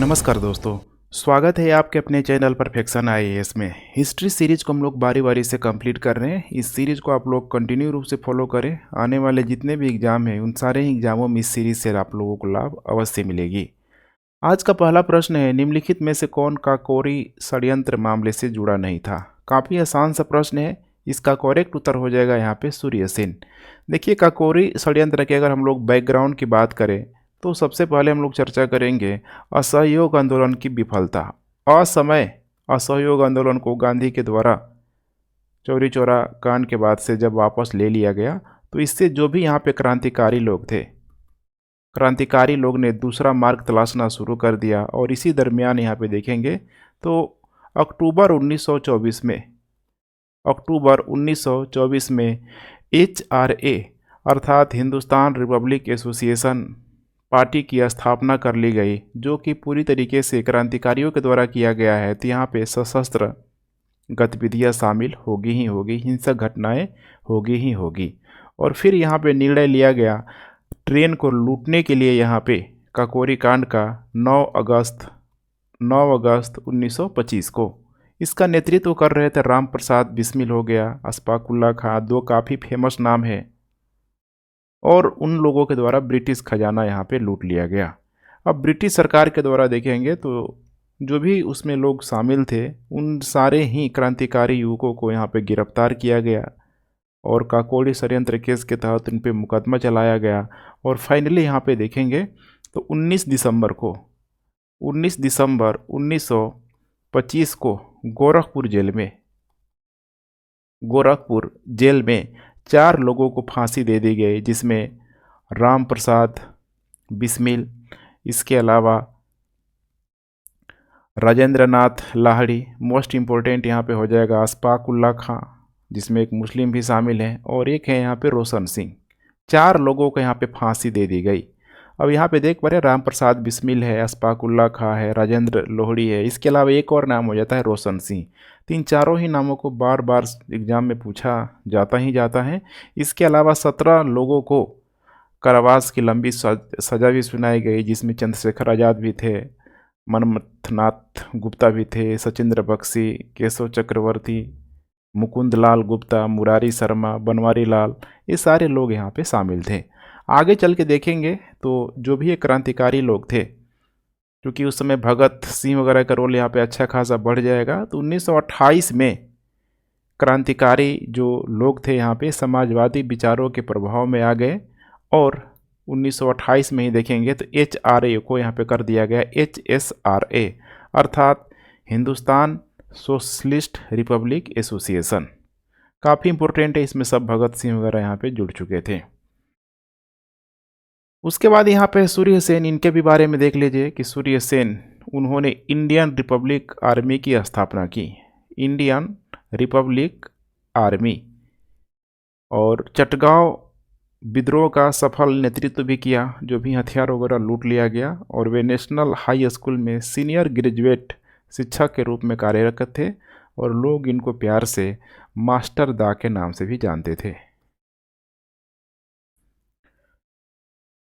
नमस्कार दोस्तों, स्वागत है आपके अपने चैनल परफेक्शन आईएएस में। हिस्ट्री सीरीज को हम लोग बारी बारी से कंप्लीट कर रहे हैं। इस सीरीज को आप लोग कंटिन्यू रूप से फॉलो करें। आने वाले जितने भी एग्जाम हैं उन सारे ही एग्जामों में इस सीरीज से आप लोगों को लाभ अवश्य मिलेगी। आज का पहला प्रश्न है, निम्नलिखित में से कौन काकोरी षड्यंत्र मामले से जुड़ा नहीं था। काफ़ी आसान सा प्रश्न है। इसका करेक्ट उत्तर हो जाएगा यहाँ पे सूर्य सेन। देखिए, काकोरी षड्यंत्र के अगर हम लोग बैकग्राउंड की बात करें तो सबसे पहले हम लोग चर्चा करेंगे असहयोग आंदोलन की विफलता। असमय असहयोग आंदोलन को गांधी के द्वारा चौरी चौरा कांड के बाद से जब वापस ले लिया गया तो इससे जो भी यहाँ पे क्रांतिकारी लोग थे, क्रांतिकारी लोग ने दूसरा मार्ग तलाशना शुरू कर दिया। और इसी दरमियान यहाँ पे देखेंगे तो अक्टूबर 1924 में HRA अर्थात हिंदुस्तान रिपब्लिक एसोसिएशन पार्टी की स्थापना कर ली गई, जो कि पूरी तरीके से क्रांतिकारियों के द्वारा किया गया है। तो यहाँ पे सशस्त्र गतिविधियाँ शामिल होगी ही होगी, हिंसक घटनाएं होगी ही होगी। और फिर यहाँ पे निर्णय लिया गया ट्रेन को लूटने के लिए यहाँ पे काकोरी कांड का 9 अगस्त 1925 को। इसका नेतृत्व कर रहे थे राम प्रसाद बिस्मिल हो गया, अशफाक उल्ला खां, दो काफ़ी फेमस नाम है। और उन लोगों के द्वारा ब्रिटिश खजाना यहाँ पे लूट लिया गया। अब ब्रिटिश सरकार के द्वारा देखेंगे तो जो भी उसमें लोग शामिल थे उन सारे ही क्रांतिकारी युवकों को यहाँ पे गिरफ्तार किया गया और काकोरी षड्यंत्र केस के तहत उन पे मुकदमा चलाया गया। और फाइनली यहाँ पे देखेंगे तो 19 दिसंबर 1925 को गोरखपुर जेल में 4 लोगों को फांसी दे दी गई, जिसमें राम प्रसाद बिस्मिल, इसके अलावा राजेंद्र नाथ लाहिड़ी, मोस्ट इम्पोर्टेंट यहाँ पे हो जाएगा अशफाक उल्ला खां, जिसमें एक मुस्लिम भी शामिल हैं, और एक है यहाँ पे रोशन सिंह। 4 लोगों को यहाँ पे फांसी दे दी गई। अब यहाँ पे देख पा रहे राम प्रसाद बिस्मिल है, अशफाक उल्ला खां है, राजेंद्र लोहड़ी है, इसके अलावा एक और नाम हो जाता है रोशन सिंह। तीन चारों ही नामों को बार बार एग्जाम में पूछा जाता है। इसके अलावा 17 लोगों को कारावास की लंबी सजा भी सुनाई गई, जिसमें चंद्रशेखर आज़ाद भी थे, मनमथनाथ गुप्ता भी थे, सचिंद्र बख्शी, केशव चक्रवर्ती, मुकुंद लाल गुप्ता, मुरारी शर्मा, बनवारी लाल, ये सारे लोग यहाँ पे शामिल थे। आगे चल के देखेंगे तो जो भी ये क्रांतिकारी लोग थे, क्योंकि उस समय भगत सिंह वगैरह का रोल यहाँ पे अच्छा खासा बढ़ जाएगा, तो 1928 में क्रांतिकारी जो लोग थे यहाँ पे समाजवादी विचारों के प्रभाव में आ गए। और 1928 में ही देखेंगे तो HRA को यहाँ पे कर दिया गया HSRA अर्थात हिंदुस्तान सोशलिस्ट रिपब्लिक एसोसिएशन। काफ़ी इंपॉर्टेंट है, इसमें सब भगत सिंह वगैरह यहाँ पे जुड़ चुके थे। उसके बाद यहाँ पे सूर्य सेन, इनके भी बारे में देख लीजिए कि सूर्य सेन उन्होंने इंडियन रिपब्लिक आर्मी की स्थापना की, इंडियन रिपब्लिक आर्मी, और चटगांव विद्रोह का सफल नेतृत्व भी किया, जो भी हथियार वगैरह लूट लिया गया। और वे नेशनल हाई स्कूल में सीनियर ग्रेजुएट शिक्षक के रूप में कार्यरत थे और लोग इनको प्यार से मास्टर दा के नाम से भी जानते थे।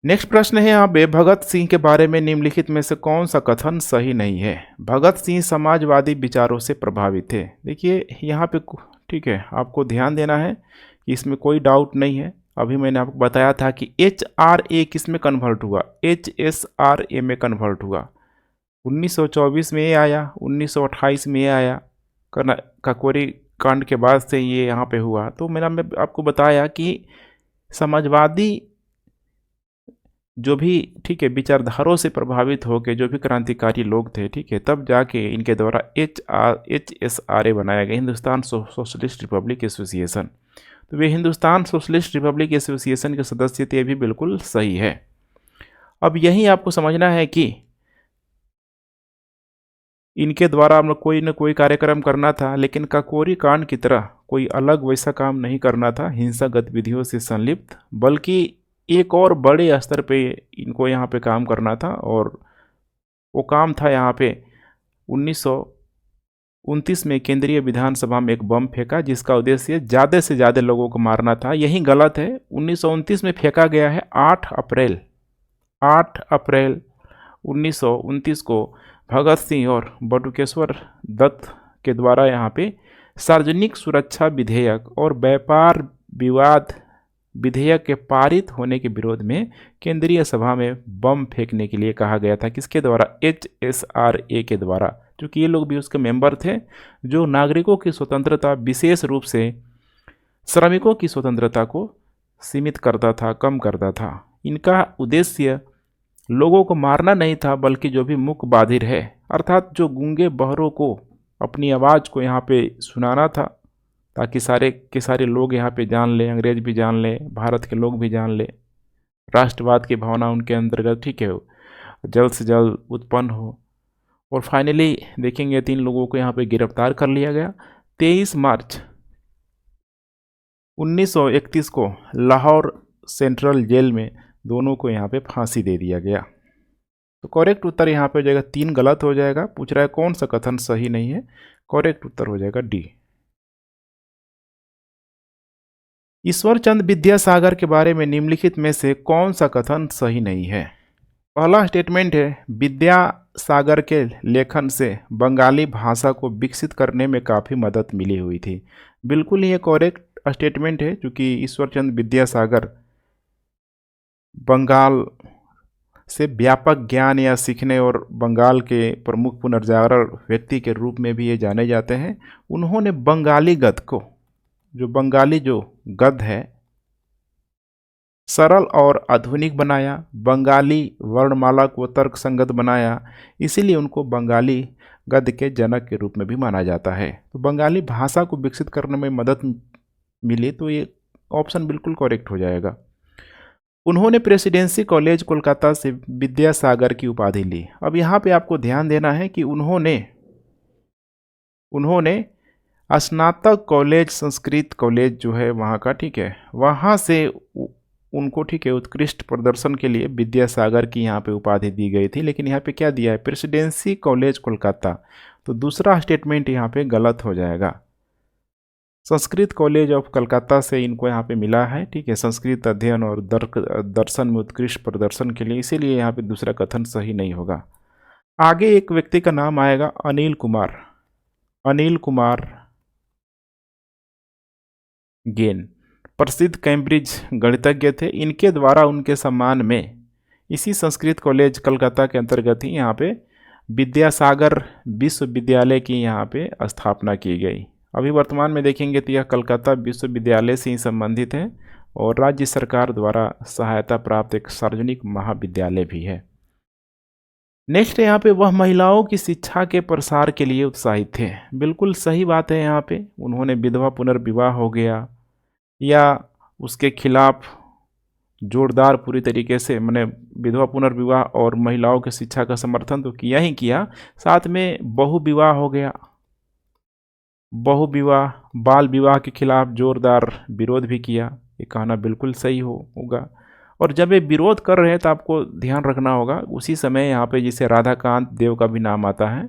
नेक्स्ट प्रश्न है यहाँ पे, भगत सिंह के बारे में निम्नलिखित में से कौन सा कथन सही नहीं है। भगत सिंह समाजवादी विचारों से प्रभावित थे। देखिए यहाँ पे ठीक है, आपको ध्यान देना है कि इसमें कोई डाउट नहीं है। अभी मैंने आपको बताया था कि HRA किस में कन्वर्ट हुआ, HSRA में कन्वर्ट हुआ। 1924 में ये आया, 1928 में ये आया, काकोरी कांड के बाद से ये यहाँ पे हुआ। तो मैं आपको बताया कि समाजवादी जो भी ठीक है विचारधाराओं से प्रभावित होकर जो भी क्रांतिकारी लोग थे, ठीक है, तब जाके इनके द्वारा HSRA बनाया गया, हिंदुस्तान सोशलिस्ट रिपब्लिक एसोसिएशन। तो वे हिंदुस्तान सोशलिस्ट रिपब्लिक एसोसिएशन के सदस्य थे, भी बिल्कुल सही है। अब यही आपको समझना है कि इनके द्वारा हम लोग कोई न कोई कार्यक्रम करना था, लेकिन काकोरी कांड की तरह कोई अलग वैसा काम नहीं करना था हिंसक गतिविधियों से संलिप्त, बल्कि एक और बड़े स्तर पे इनको यहाँ पे काम करना था। और वो काम था यहाँ पे 1929 में केंद्रीय विधानसभा में एक बम फेंका, जिसका उद्देश्य ज़्यादा से ज़्यादा लोगों को मारना था। यही गलत है। 1929 में फेंका गया है 8 अप्रैल 1929 को भगत सिंह और बटुकेश्वर दत्त के द्वारा यहाँ पे सार्वजनिक सुरक्षा विधेयक और व्यापार विवाद विधेयक के पारित होने के विरोध में केंद्रीय सभा में बम फेंकने के लिए कहा गया था। किसके द्वारा? HSRA के द्वारा, क्योंकि ये लोग भी उसके मेंबर थे, जो नागरिकों की स्वतंत्रता, विशेष रूप से श्रमिकों की स्वतंत्रता को सीमित करता था, कम करता था। इनका उद्देश्य लोगों को मारना नहीं था, बल्कि जो भी मूक बाधिर है, अर्थात जो गूंगे बहरों को अपनी आवाज़ को यहाँ पे सुनाना था, ताकि सारे के सारे लोग यहाँ पे जान लें, अंग्रेज भी जान लें, भारत के लोग भी जान लें, राष्ट्रवाद की भावना उनके अंतर्गत, ठीक है, जल्द से जल्द उत्पन्न हो। और फाइनली देखेंगे 3 लोगों को यहाँ पे गिरफ्तार कर लिया गया। 23 मार्च 1931 को लाहौर सेंट्रल जेल में दोनों को यहाँ पे फांसी दे दिया गया। तो करेक्ट उत्तर यहाँ पे हो जाएगा, 3 गलत हो जाएगा। पूछ रहा है कौन सा कथन सही नहीं है, करेक्ट उत्तर हो जाएगा डी। ईश्वरचंद विद्यासागर के बारे में निम्नलिखित में से कौन सा कथन सही नहीं है? पहला स्टेटमेंट है, विद्यासागर के लेखन से बंगाली भाषा को विकसित करने में काफ़ी मदद मिली हुई थी। बिल्कुल ये करेक्ट स्टेटमेंट है, क्योंकि ईश्वरचंद विद्यासागर बंगाल से व्यापक ज्ञान या सीखने और बंगाल के प्रमुख पुनर्जागरण व्यक्ति के रूप में भी ये जाने जाते हैं। उन्होंने बंगाली गद्य को, जो बंगाली जो गद्य है, सरल और आधुनिक बनाया, बंगाली वर्णमाला को तर्कसंगत बनाया, इसीलिए उनको बंगाली गद्य के जनक के रूप में भी माना जाता है। तो बंगाली भाषा को विकसित करने में मदद मिली, तो ये ऑप्शन बिल्कुल करेक्ट हो जाएगा। उन्होंने प्रेसिडेंसी कॉलेज कोलकाता से विद्यासागर की उपाधि ली। अब यहाँ पे आपको ध्यान देना है कि उन्होंने स्नातक कॉलेज, संस्कृत कॉलेज जो है वहाँ का, ठीक है, वहाँ से उनको, ठीक है, उत्कृष्ट प्रदर्शन के लिए विद्यासागर की यहाँ पे उपाधि दी गई थी। लेकिन यहाँ पे क्या दिया है? Presidency college Kolkata. तो दूसरा स्टेटमेंट यहाँ पे गलत हो जाएगा। संस्कृत कॉलेज ऑफ कलकत्ता से इनको यहाँ पे मिला है, ठीक है, संस्कृत अध्ययन और दर्शन में उत्कृष्ट प्रदर्शन के लिए, इसीलिए यहाँ पे दूसरा कथन सही नहीं होगा। आगे एक व्यक्ति का नाम आएगा, अनिल कुमार। अनिल कुमार गेन प्रसिद्ध कैम्ब्रिज गणितज्ञ थे। इनके द्वारा उनके सम्मान में इसी संस्कृत कॉलेज कलकत्ता के अंतर्गत ही यहाँ पे विद्यासागर विश्वविद्यालय की यहाँ पे स्थापना की गई। अभी वर्तमान में देखेंगे तो यह कलकत्ता विश्वविद्यालय से ही संबंधित है और राज्य सरकार द्वारा सहायता प्राप्त एक सार्वजनिक महाविद्यालय भी है। नेक्स्ट यहाँ पे, वह महिलाओं की शिक्षा के प्रसार के लिए उत्साहित थे। बिल्कुल सही बात है। यहाँ पे उन्होंने विधवा पुनर्विवाह हो गया या उसके खिलाफ जोरदार पूरी तरीके से, मैंने विधवा पुनर्विवाह और महिलाओं की शिक्षा का समर्थन तो किया ही किया, साथ में बहु विवाह हो गया, बहु विवाह, बाल विवाह के खिलाफ जोरदार विरोध भी किया। ये कहना बिल्कुल सही होगा। और जब ये विरोध कर रहे हैं तो आपको ध्यान रखना होगा, उसी समय यहाँ पे जैसे राधाकांत देव का भी नाम आता है।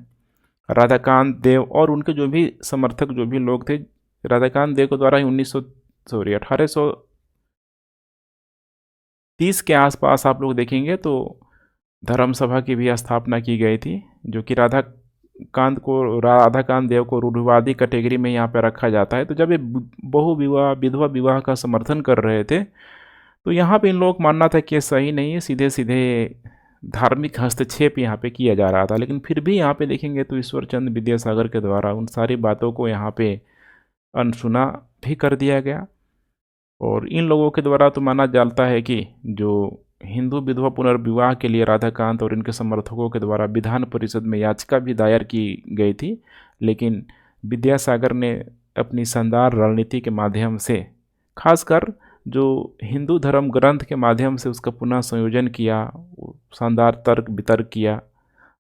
राधाकांत देव और उनके जो भी समर्थक जो भी लोग थे, राधाकांत देव के द्वारा ही 1830 के आसपास आप लोग देखेंगे तो धर्म सभा की भी स्थापना की गई थी, जो कि राधाकांत देव को रूढ़िवादी कैटेगरी में यहाँ पे रखा जाता है। तो जब ये बहु विवाह, विधवा विवाह का समर्थन कर रहे थे, तो यहाँ पे इन लोगों को मानना था कि ये सही नहीं है, सीधे सीधे धार्मिक हस्तक्षेप यहाँ पे किया जा रहा था। लेकिन फिर भी यहाँ पे देखेंगे तो ईश्वरचंद विद्यासागर के द्वारा उन सारी बातों को यहाँ पे अनसुना भी कर दिया गया। और इन लोगों के द्वारा तो माना जाता है कि जो हिंदू विधवा पुनर्विवाह के लिए राधाकांत और इनके समर्थकों के द्वारा विधान परिषद में याचिका भी दायर की गई थी, लेकिन विद्यासागर ने अपनी शानदार रणनीति के माध्यम से, खासकर जो हिंदू धर्म ग्रंथ के माध्यम से उसका पुनः संयोजन किया, शानदार तर्क वितर्क किया,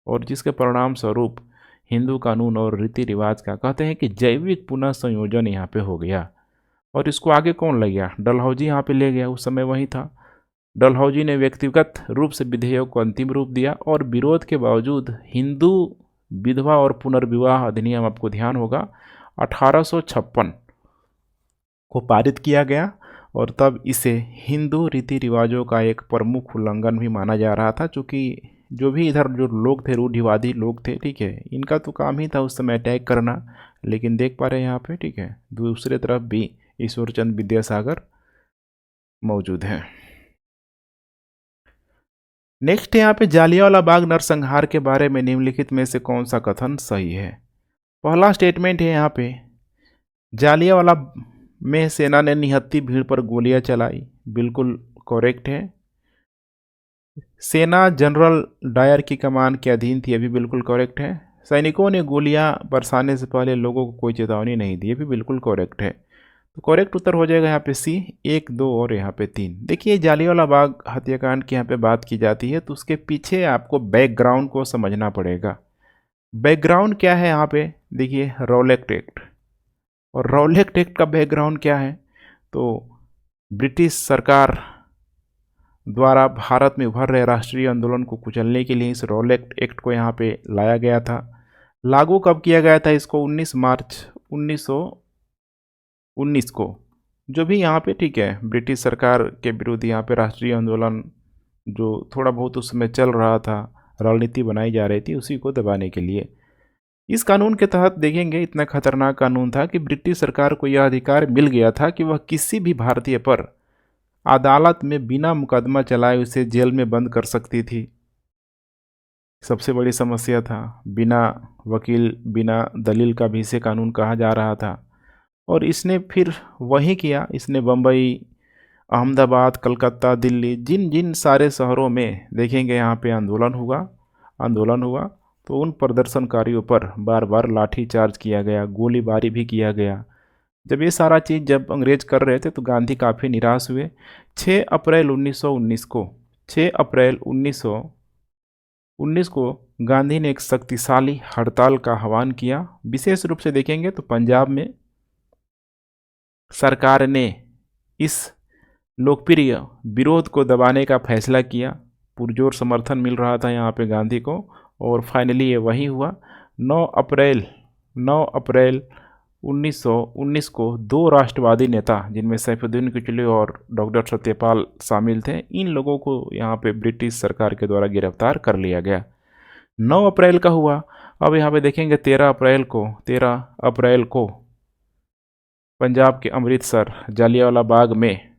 और जिसके परिणाम स्वरूप हिंदू कानून और रीति रिवाज का, कहते हैं कि जैविक पुनः संयोजन यहाँ पे हो गया। और इसको आगे कौन ले गया? डलहौजी यहाँ पे ले गया, उस समय वही था। डलहौजी ने व्यक्तिगत रूप से विधेयक को अंतिम रूप दिया और विरोध के बावजूद हिंदू विधवा और पुनर्विवाह अधिनियम, आपको ध्यान होगा, 1856 को पारित किया गया। और तब इसे हिंदू रीति रिवाजों का एक प्रमुख उल्लंघन भी माना जा रहा था, चूँकि जो भी इधर जो लोग थे, रूढ़िवादी लोग थे, ठीक है, इनका तो काम ही था उस समय अटैक करना। लेकिन देख पा रहे हैं यहाँ पे, ठीक है, दूसरे तरफ भी ईश्वरचंद विद्यासागर मौजूद हैं। नेक्स्ट यहाँ पे जालियांवाला बाग नरसंहार के बारे में निम्नलिखित में से कौन सा कथन सही है। पहला स्टेटमेंट है यहाँ पे, जालियांवाला में सेना ने निहत्थी भीड़ पर गोलियां चलाई, बिल्कुल करेक्ट है। सेना जनरल डायर की कमान के अधीन थी, अभी बिल्कुल करेक्ट है। सैनिकों ने गोलियां बरसाने से पहले लोगों को कोई चेतावनी नहीं दी, भी बिल्कुल करेक्ट है। तो करेक्ट उत्तर हो जाएगा यहाँ पे सी, 1, 2 और यहाँ पे 3। देखिए जालियांवाला बाग हत्याकांड की यहाँ पे बात की जाती है तो उसके पीछे आपको बैकग्राउंड को समझना पड़ेगा। बैकग्राउंड क्या है यहाँ पे, देखिए रॉलेट एक्ट। और रॉलेट एक्ट का बैकग्राउंड क्या है, तो ब्रिटिश सरकार द्वारा भारत में उभर रहे राष्ट्रीय आंदोलन को कुचलने के लिए इस रॉलेट एक्ट को यहाँ पे लाया गया था। लागू कब किया गया था इसको, 19 मार्च 1919 को। जो भी यहाँ पे, ठीक है, ब्रिटिश सरकार के विरुद्ध यहाँ पे राष्ट्रीय आंदोलन जो थोड़ा बहुत उस समय चल रहा था, रणनीति बनाई जा रही थी उसी को दबाने के लिए। इस कानून के तहत देखेंगे इतना खतरनाक कानून था कि ब्रिटिश सरकार को यह अधिकार मिल गया था कि वह किसी भी भारतीय पर अदालत में बिना मुकदमा चलाए उसे जेल में बंद कर सकती थी। सबसे बड़ी समस्या था, बिना वकील बिना दलील का भी इसे कानून कहा जा रहा था। और इसने फिर वही किया, इसने बम्बई, अहमदाबाद, कलकत्ता, दिल्ली, जिन जिन सारे शहरों में देखेंगे यहाँ पे आंदोलन हुआ तो उन प्रदर्शनकारियों पर बार बार लाठी चार्ज किया गया, गोलीबारी भी किया गया। जब ये सारा चीज़ जब अंग्रेज कर रहे थे तो गांधी काफ़ी निराश हुए। 6 अप्रैल 1919 को 6 अप्रैल 1919 को गांधी ने एक शक्तिशाली हड़ताल का आह्वान किया। विशेष रूप से देखेंगे तो पंजाब में सरकार ने इस लोकप्रिय विरोध को दबाने का फैसला किया। पुरजोर समर्थन मिल रहा था यहाँ पे गांधी को और फाइनली ये वही हुआ। 9 अप्रैल 1919 को 2 राष्ट्रवादी नेता जिनमें सैफुद्दीन किचलू और डॉक्टर सत्यपाल शामिल थे, इन लोगों को यहाँ पे ब्रिटिश सरकार के द्वारा गिरफ्तार कर लिया गया। 9 अप्रैल का हुआ। अब यहाँ पे देखेंगे 13 अप्रैल को पंजाब के अमृतसर जालियांवाला बाग में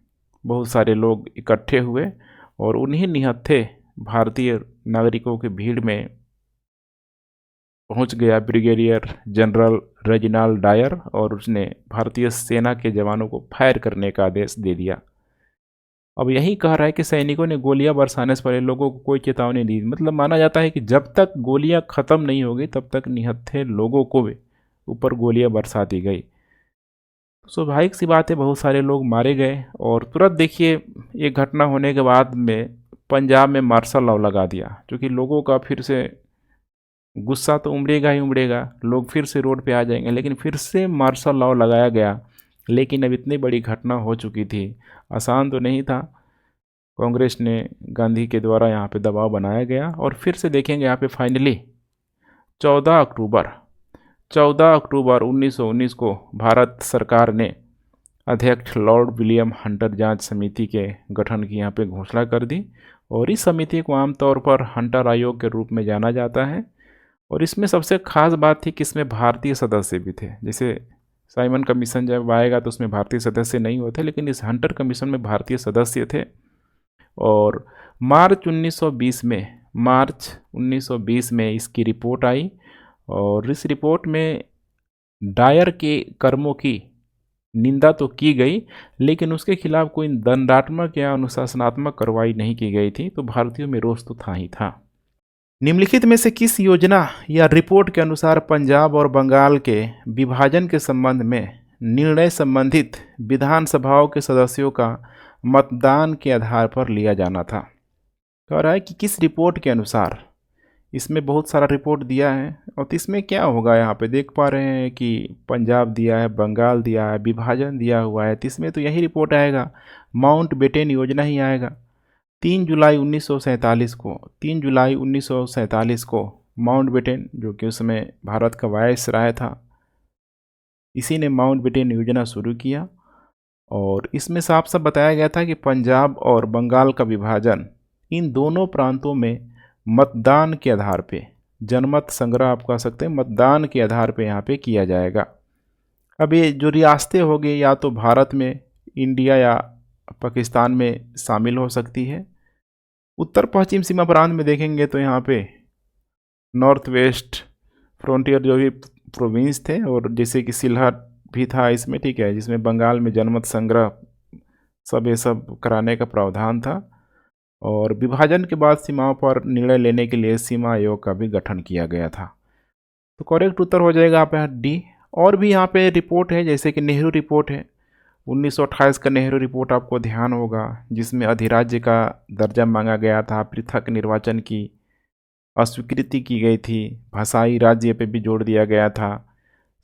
बहुत सारे लोग इकट्ठे हुए और उन्हीं निहत्थे भारतीय नागरिकों की भीड़ में पहुंच गया ब्रिगेडियर जनरल रेजिनाल्ड डायर और उसने भारतीय सेना के जवानों को फायर करने का आदेश दे दिया। अब यही कह रहा है कि सैनिकों ने गोलियां बरसाने से पहले लोगों को कोई चेतावनी दी, मतलब माना जाता है कि जब तक गोलियां खत्म नहीं होगी तब तक निहत्थे लोगों को भी ऊपर गोलियां बरसा दी गई। स्वाभाविक सी बात है, बहुत सारे लोग मारे गए और तुरंत देखिए ये घटना होने के बाद में पंजाब में मार्शल लॉ लगा दिया, क्योंकि लोगों का फिर से गुस्सा तो उमड़ेगा ही उमड़ेगा, लोग फिर से रोड पे आ जाएंगे, लेकिन फिर से मार्शल लॉ लगाया गया। लेकिन अब इतनी बड़ी घटना हो चुकी थी, आसान तो नहीं था। कांग्रेस ने गांधी के द्वारा यहाँ पे दबाव बनाया गया और फिर से देखेंगे यहाँ पे फाइनली 14 अक्टूबर 1919 को भारत सरकार ने अध्यक्ष लॉर्ड विलियम हंटर जांच समिति के गठन की यहाँ पे घोषणा कर दी और इस समिति को आमतौर पर हंटर आयोग के रूप में जाना जाता है। और इसमें सबसे खास बात थी कि इसमें भारतीय सदस्य भी थे। जैसे साइमन कमीशन जब आएगा तो उसमें भारतीय सदस्य नहीं होते, लेकिन इस हंटर कमीशन में भारतीय सदस्य थे। और मार्च 1920 में इसकी रिपोर्ट आई और इस रिपोर्ट में डायर के कर्मों की निंदा तो की गई, लेकिन उसके खिलाफ कोई दंडात्मक या अनुशासनात्मक कार्रवाई नहीं की गई थी। तो भारतीयों में रोष तो था ही था। निम्नलिखित में से किस योजना या रिपोर्ट के अनुसार पंजाब और बंगाल के विभाजन के संबंध में निर्णय संबंधित विधानसभाओं के सदस्यों का मतदान के आधार पर लिया जाना था? कह रहा है कि किस रिपोर्ट के अनुसार। इसमें बहुत सारा रिपोर्ट दिया है और इसमें क्या होगा, यहाँ पे देख पा रहे हैं कि पंजाब दिया है, बंगाल दिया है, विभाजन दिया हुआ है, तो इसमें तो यही रिपोर्ट आएगा, माउंट बेटेन योजना ही आएगा। 3 जुलाई 1947 को माउंट बेटेन, जो कि उस समय भारत का वायसराय था, इसी ने माउंट बेटेन योजना शुरू किया और इसमें साफ साफ बताया गया था कि पंजाब और बंगाल का विभाजन इन दोनों प्रांतों में मतदान के आधार पे, जनमत संग्रह आप कह सकते हैं, मतदान के आधार पे यहाँ पे किया जाएगा। अब ये जो रियासतें होगी या तो भारत में, इंडिया या पाकिस्तान में शामिल हो सकती है। उत्तर पश्चिम सीमा प्रांत में देखेंगे तो यहाँ पे नॉर्थ वेस्ट फ्रंटियर जो भी प्रोविंस थे, और जैसे कि सिलहट भी था इसमें, ठीक है, जिसमें बंगाल में जनमत संग्रह सब ये सब कराने का प्रावधान था। और विभाजन के बाद सीमाओं पर निर्णय लेने के लिए सीमा आयोग का भी गठन किया गया था। तो करेक्ट उत्तर हो जाएगा आप यहाँ डी। और भी यहाँ पे रिपोर्ट है, जैसे कि नेहरू रिपोर्ट है, 1928 का नेहरू रिपोर्ट आपको ध्यान होगा, जिसमें अधिराज्य का दर्जा मांगा गया था, पृथक निर्वाचन की अस्वीकृति की गई थी, भाषाई राज्य पे भी जोड़ दिया गया था।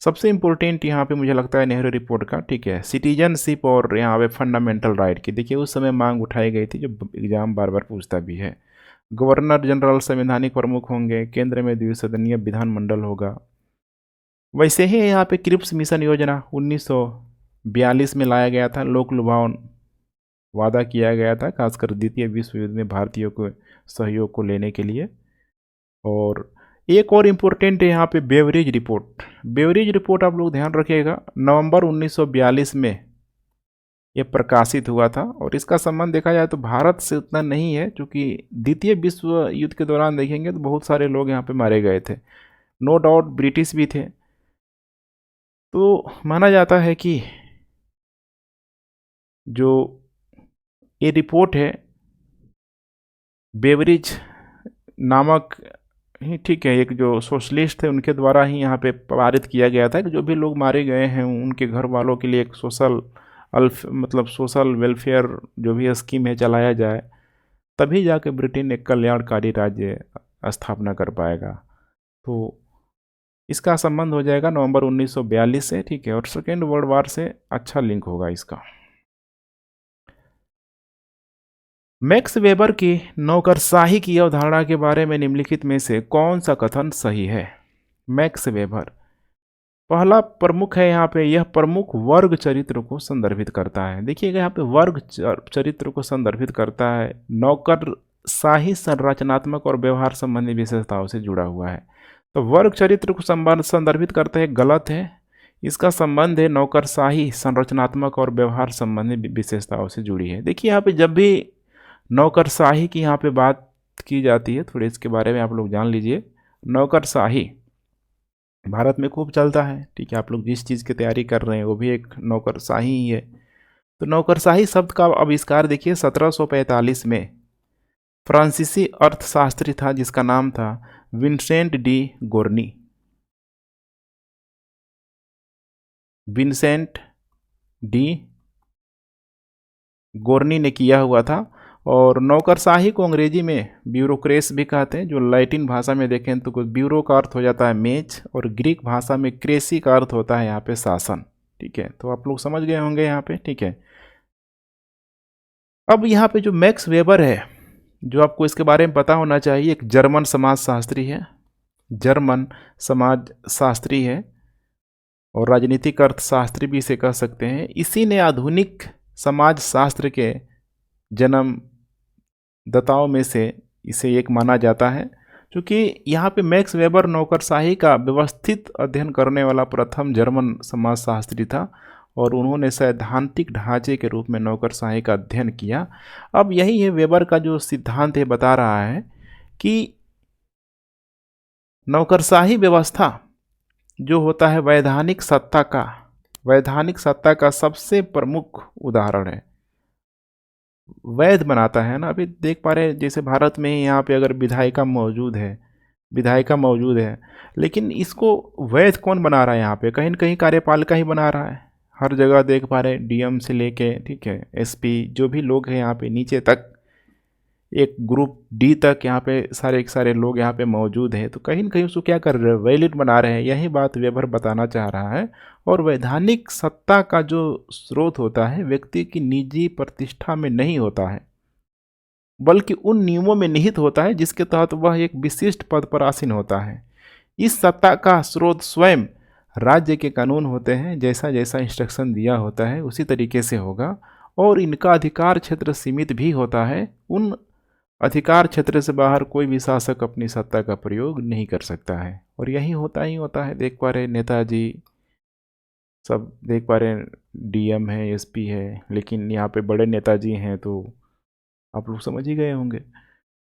सबसे इम्पोर्टेंट यहाँ पे मुझे लगता है नेहरू रिपोर्ट का, ठीक है, सिटीजनशिप और यहाँ पे फंडामेंटल राइट की, देखिए उस समय मांग उठाई गई थी, जो एग्जाम बार बार पूछता भी है। गवर्नर जनरल संवैधानिक प्रमुख होंगे, केंद्र में द्विसदनीय विधानमंडल होगा। वैसे ही यहाँ पे क्रिप्स मिशन योजना 1942 में लाया गया था, लोक लुभावन वादा किया गया था, खासकर द्वितीय विश्व युद्ध में भारतीयों को सहयोग को लेने के लिए। और एक और इम्पोर्टेंट है यहाँ पे बेवरेज रिपोर्ट। बेवरेज रिपोर्ट आप लोग ध्यान रखिएगा, नवंबर 1942 में ये प्रकाशित हुआ था, और इसका संबंध देखा जाए तो भारत से उतना नहीं है, क्योंकि द्वितीय विश्व युद्ध के दौरान देखेंगे तो बहुत सारे लोग यहाँ पे मारे गए थे, नो डाउट ब्रिटिश भी थे। तो माना जाता है कि जो ये रिपोर्ट है बेवरेज नामक ही, ठीक है, एक जो सोशलिस्ट थे उनके द्वारा ही यहाँ पे पारित किया गया था कि जो भी लोग मारे गए हैं उनके घर वालों के लिए एक सोशल वेलफेयर जो भी स्कीम है चलाया जाए, तभी जाके ब्रिटेन एक कल्याणकारी राज्य स्थापना कर पाएगा। तो इसका संबंध हो जाएगा नवंबर 1942 से, ठीक है, और सेकेंड वर्ल्ड वार से अच्छा लिंक होगा इसका। मैक्स वेबर की नौकरशाही की अवधारणा के बारे में निम्नलिखित में से कौन सा कथन सही है? मैक्स वेबर, पहला प्रमुख है यहाँ पे, यह प्रमुख वर्ग चरित्र को संदर्भित करता है। देखिएगा यहाँ पे वर्ग चरित्र को संदर्भित करता है, नौकरशाही संरचनात्मक और व्यवहार संबंधी विशेषताओं से जुड़ा हुआ है। तो वर्ग चरित्र को संदर्भित करते हैं, गलत है। इसका संबंध है नौकरशाही संरचनात्मक और व्यवहार संबंधी विशेषताओं से जुड़ी है। देखिए यहाँ पे जब भी नौकरशाही की यहाँ पे बात की जाती है, थोड़े इसके बारे में आप लोग जान लीजिए। नौकरशाही भारत में खूब चलता है, ठीक है, आप लोग जिस चीज़ की तैयारी कर रहे हैं वो भी एक नौकरशाही ही है। तो नौकरशाही शब्द का आविष्कार देखिए 1745 में फ्रांसीसी अर्थशास्त्री था जिसका नाम था विंसेंट डी गोर्नी। विंसेंट डी गोर्नी ने किया हुआ था। और नौकरशाही को अंग्रेजी में ब्यूरोक्रेस भी कहते हैं, जो लैटिन भाषा में देखें तो कुछ ब्यूरो का अर्थ हो जाता है मेज, और ग्रीक भाषा में क्रेसी का अर्थ होता है यहाँ पे शासन, ठीक है। तो आप लोग समझ गए होंगे यहाँ पे, ठीक है। अब यहाँ पे जो मैक्स वेबर है, जो आपको इसके बारे में पता होना चाहिए, एक जर्मन समाजशास्त्री है, जर्मन समाज शास्त्री है, और राजनीतिक अर्थशास्त्री भी इसे कह सकते हैं। इसी ने आधुनिक समाज शास्त्र के जन्म दाताओं में से इसे एक माना जाता है, क्योंकि यहाँ पे मैक्स वेबर नौकरशाही का व्यवस्थित अध्ययन करने वाला प्रथम जर्मन समाजशास्त्री था, और उन्होंने सैद्धांतिक ढांचे के रूप में नौकरशाही का अध्ययन किया। अब यही है वेबर का जो सिद्धांत है, बता रहा है कि नौकरशाही व्यवस्था जो होता है वैधानिक सत्ता का सबसे प्रमुख उदाहरण है, वैध बनाता है ना। अभी देख पा रहे हैं जैसे भारत में ही यहाँ पे अगर विधायिका मौजूद है, लेकिन इसको वैध कौन बना रहा है? यहाँ पे कहीं न कहीं कार्यपालिका ही बना रहा है। हर जगह देख पा रहे हैं, डीएम से लेके, ठीक है, एसपी, जो भी लोग हैं यहाँ पे नीचे तक, एक ग्रुप डी तक यहाँ पे सारे लोग यहाँ पे मौजूद हैं। तो कहीं न कहीं उसको क्या कर रहे हैं? वैलिड बना रहे हैं। यही बात वेबर बताना चाह रहा है। और वैधानिक सत्ता का जो स्रोत होता है व्यक्ति की निजी प्रतिष्ठा में नहीं होता है, बल्कि उन नियमों में निहित होता है जिसके तहत वह एक विशिष्ट पद पर आसीन होता है। इस सत्ता का स्रोत स्वयं राज्य के कानून होते हैं, जैसा जैसा इंस्ट्रक्शन दिया होता है उसी तरीके से होगा। और इनका अधिकार क्षेत्र सीमित भी होता है, उन अधिकार क्षेत्र से बाहर कोई भी शासक अपनी सत्ता का प्रयोग नहीं कर सकता है। और यही होता है। देख पा रहे नेताजी, सब देख पा रहे हैं, डीएम है, एसपी है, लेकिन यहाँ पे बड़े नेताजी हैं तो आप लोग समझ ही गए होंगे।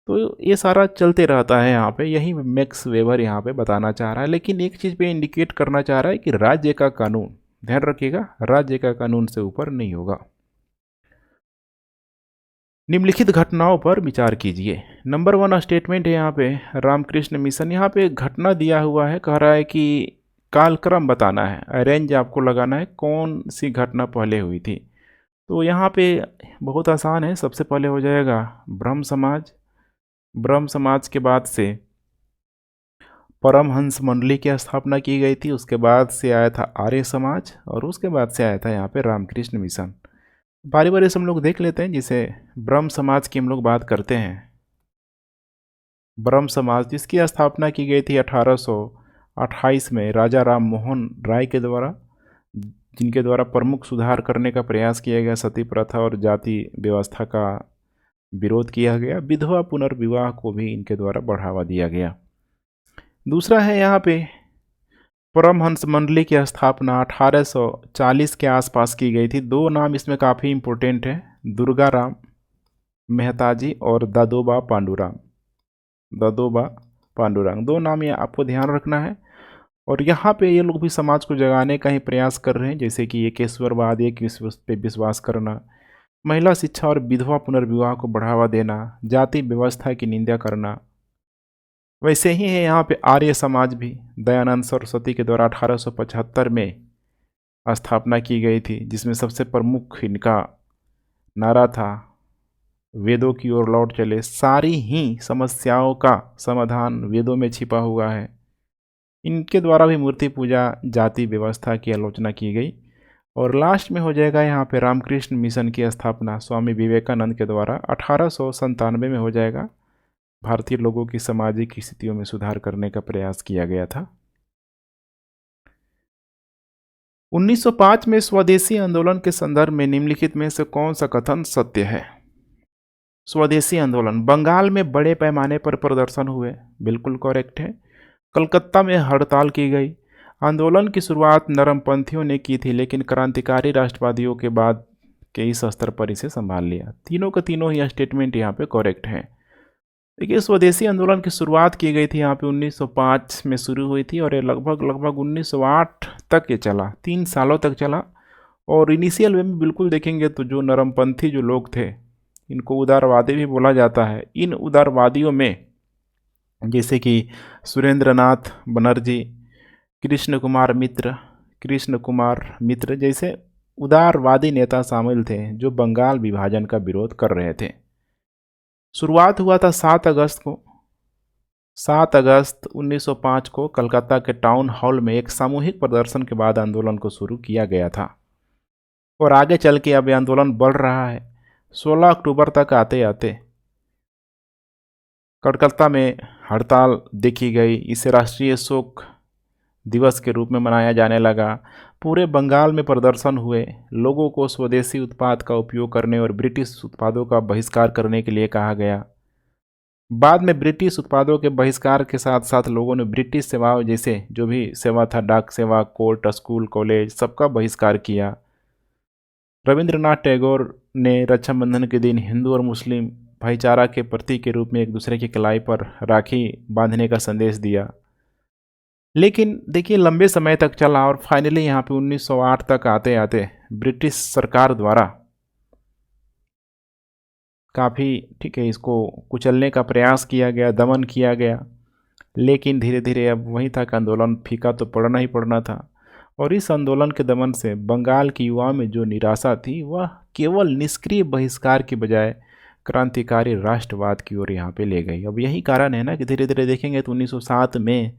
तो ये सारा चलते रहता है यहाँ पे, यही मैक्स वेबर यहाँ पे बताना चाह रहा है। लेकिन एक चीज़ पे इंडिकेट करना चाह रहा है कि राज्य का कानून, ध्यान रखिएगा, राज्य का कानून से ऊपर नहीं होगा। निम्नलिखित घटनाओं पर विचार कीजिए। नंबर 1 स्टेटमेंट है यहाँ पे रामकृष्ण मिशन। यहाँ पे घटना दिया हुआ है, कह रहा है कि कालक्रम बताना है, अरेंज आपको लगाना है कौन सी घटना पहले हुई थी। तो यहाँ पे बहुत आसान है, सबसे पहले हो जाएगा ब्रह्म समाज। ब्रह्म समाज के बाद से परमहंस मंडली की स्थापना की गई थी, उसके बाद से आया था आर्य समाज, और उसके बाद से आया था यहाँ पे रामकृष्ण मिशन। बारी बारी से हम लोग देख लेते हैं। जिसे ब्रह्म समाज की हम लोग बात करते हैं, ब्रह्म समाज जिसकी स्थापना की गई थी 1828 में राजा राम मोहन राय के द्वारा, जिनके द्वारा प्रमुख सुधार करने का प्रयास किया गया, सती प्रथा और जाति व्यवस्था का विरोध किया गया, विधवा पुनर्विवाह को भी इनके द्वारा बढ़ावा दिया गया। दूसरा है यहाँ पे परमहंस मंडली की स्थापना 1840 के आसपास की गई थी। दो नाम इसमें काफ़ी इम्पोर्टेंट है, दुर्गा राम मेहता जी और दादोबा पांडुरंग। दादोबा पांडुरंग, दो नाम ये आपको ध्यान रखना है। और यहाँ पे ये लोग भी समाज को जगाने का ही प्रयास कर रहे हैं, जैसे कि एकेश्वरवाद, एक ईश्वर पे विश्वास करना, महिला शिक्षा और विधवा पुनर्विवाह को बढ़ावा देना, जाति व्यवस्था की निंदा करना। वैसे ही है यहाँ पे आर्य समाज भी, दयानंद सरस्वती के द्वारा 1875 में स्थापना की गई थी, जिसमें सबसे प्रमुख इनका नारा था वेदों की ओर लौट चले, सारी ही समस्याओं का समाधान वेदों में छिपा हुआ है। इनके द्वारा भी मूर्ति पूजा, जाति व्यवस्था की आलोचना की गई। और लास्ट में हो जाएगा यहाँ पे रामकृष्ण मिशन की स्थापना स्वामी विवेकानंद के द्वारा 1897 में हो जाएगा। भारतीय लोगों की सामाजिक स्थितियों में सुधार करने का प्रयास किया गया था। 1905 में स्वदेशी आंदोलन के संदर्भ में निम्नलिखित में से कौन सा कथन सत्य है? स्वदेशी आंदोलन, बंगाल में बड़े पैमाने पर प्रदर्शन हुए, बिल्कुल करेक्ट है। कलकत्ता में हड़ताल की गई। आंदोलन की शुरुआत नरमपंथियों ने की थी, लेकिन क्रांतिकारी राष्ट्रवादियों के बाद के इस स्तर पर इसे संभाल लिया। तीनों के तीनों ही स्टेटमेंट यहाँ पे करेक्ट हैं। देखिए, स्वदेशी आंदोलन की शुरुआत की गई थी यहाँ पे 1905 में शुरू हुई थी, और ये लगभग 1908 तक ये चला, 3 सालों तक चला। और इनिशियल में बिल्कुल देखेंगे तो जो नरमपंथी जो लोग थे, इनको उदारवादी भी बोला जाता है। इन उदारवादियों में जैसे कि सुरेंद्रनाथ बनर्जी, कृष्ण कुमार मित्र जैसे उदारवादी नेता शामिल थे, जो बंगाल विभाजन का विरोध कर रहे थे। शुरुआत हुआ था 7 अगस्त को। 7 अगस्त 1905 को कलकत्ता के टाउन हॉल में एक सामूहिक प्रदर्शन के बाद आंदोलन को शुरू किया गया था, और आगे चल के अब आंदोलन बढ़ रहा है। 16 अक्टूबर तक आते आते कलकत्ता में हड़ताल देखी गई। इसे राष्ट्रीय शोक दिवस के रूप में मनाया जाने लगा। पूरे बंगाल में प्रदर्शन हुए। लोगों को स्वदेशी उत्पाद का उपयोग करने और ब्रिटिश उत्पादों का बहिष्कार करने के लिए कहा गया। बाद में ब्रिटिश उत्पादों के बहिष्कार के साथ साथ लोगों ने ब्रिटिश सेवाओं, जैसे जो भी सेवा था, डाक सेवा, कोर्ट, स्कूल, कॉलेज, सबका बहिष्कार किया। रविंद्रनाथ टैगोर ने रक्षाबंधन के दिन हिंदू और मुस्लिम भाईचारा के प्रतीक के रूप में एक दूसरे की कलाई पर राखी बांधने का संदेश दिया। लेकिन देखिए, लंबे समय तक चला, और फाइनली यहाँ पे 1908 तक आते आते ब्रिटिश सरकार द्वारा काफ़ी, ठीक है, इसको कुचलने का प्रयास किया गया, दमन किया गया। लेकिन धीरे धीरे अब वहीं तक आंदोलन फीका तो पड़ना ही पड़ना था। और इस आंदोलन के दमन से बंगाल की युवाओं में जो निराशा थी, वह केवल निष्क्रिय बहिष्कार की बजाय क्रांतिकारी राष्ट्रवाद की ओर यहाँ पे ले गई। अब यही कारण है ना कि धीरे धीरे देखेंगे तो 1907 में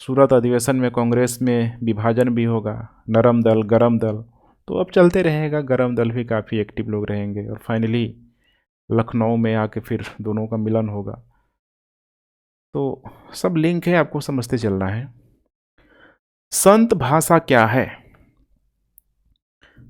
सूरत अधिवेशन में कांग्रेस में विभाजन भी होगा, नरम दल, गरम दल, तो अब चलते रहेगा। गरम दल भी काफ़ी एक्टिव लोग रहेंगे, और फाइनली लखनऊ में आके फिर दोनों का मिलन होगा। तो सब लिंक है, आपको समझते चलना है। संत भाषा क्या है?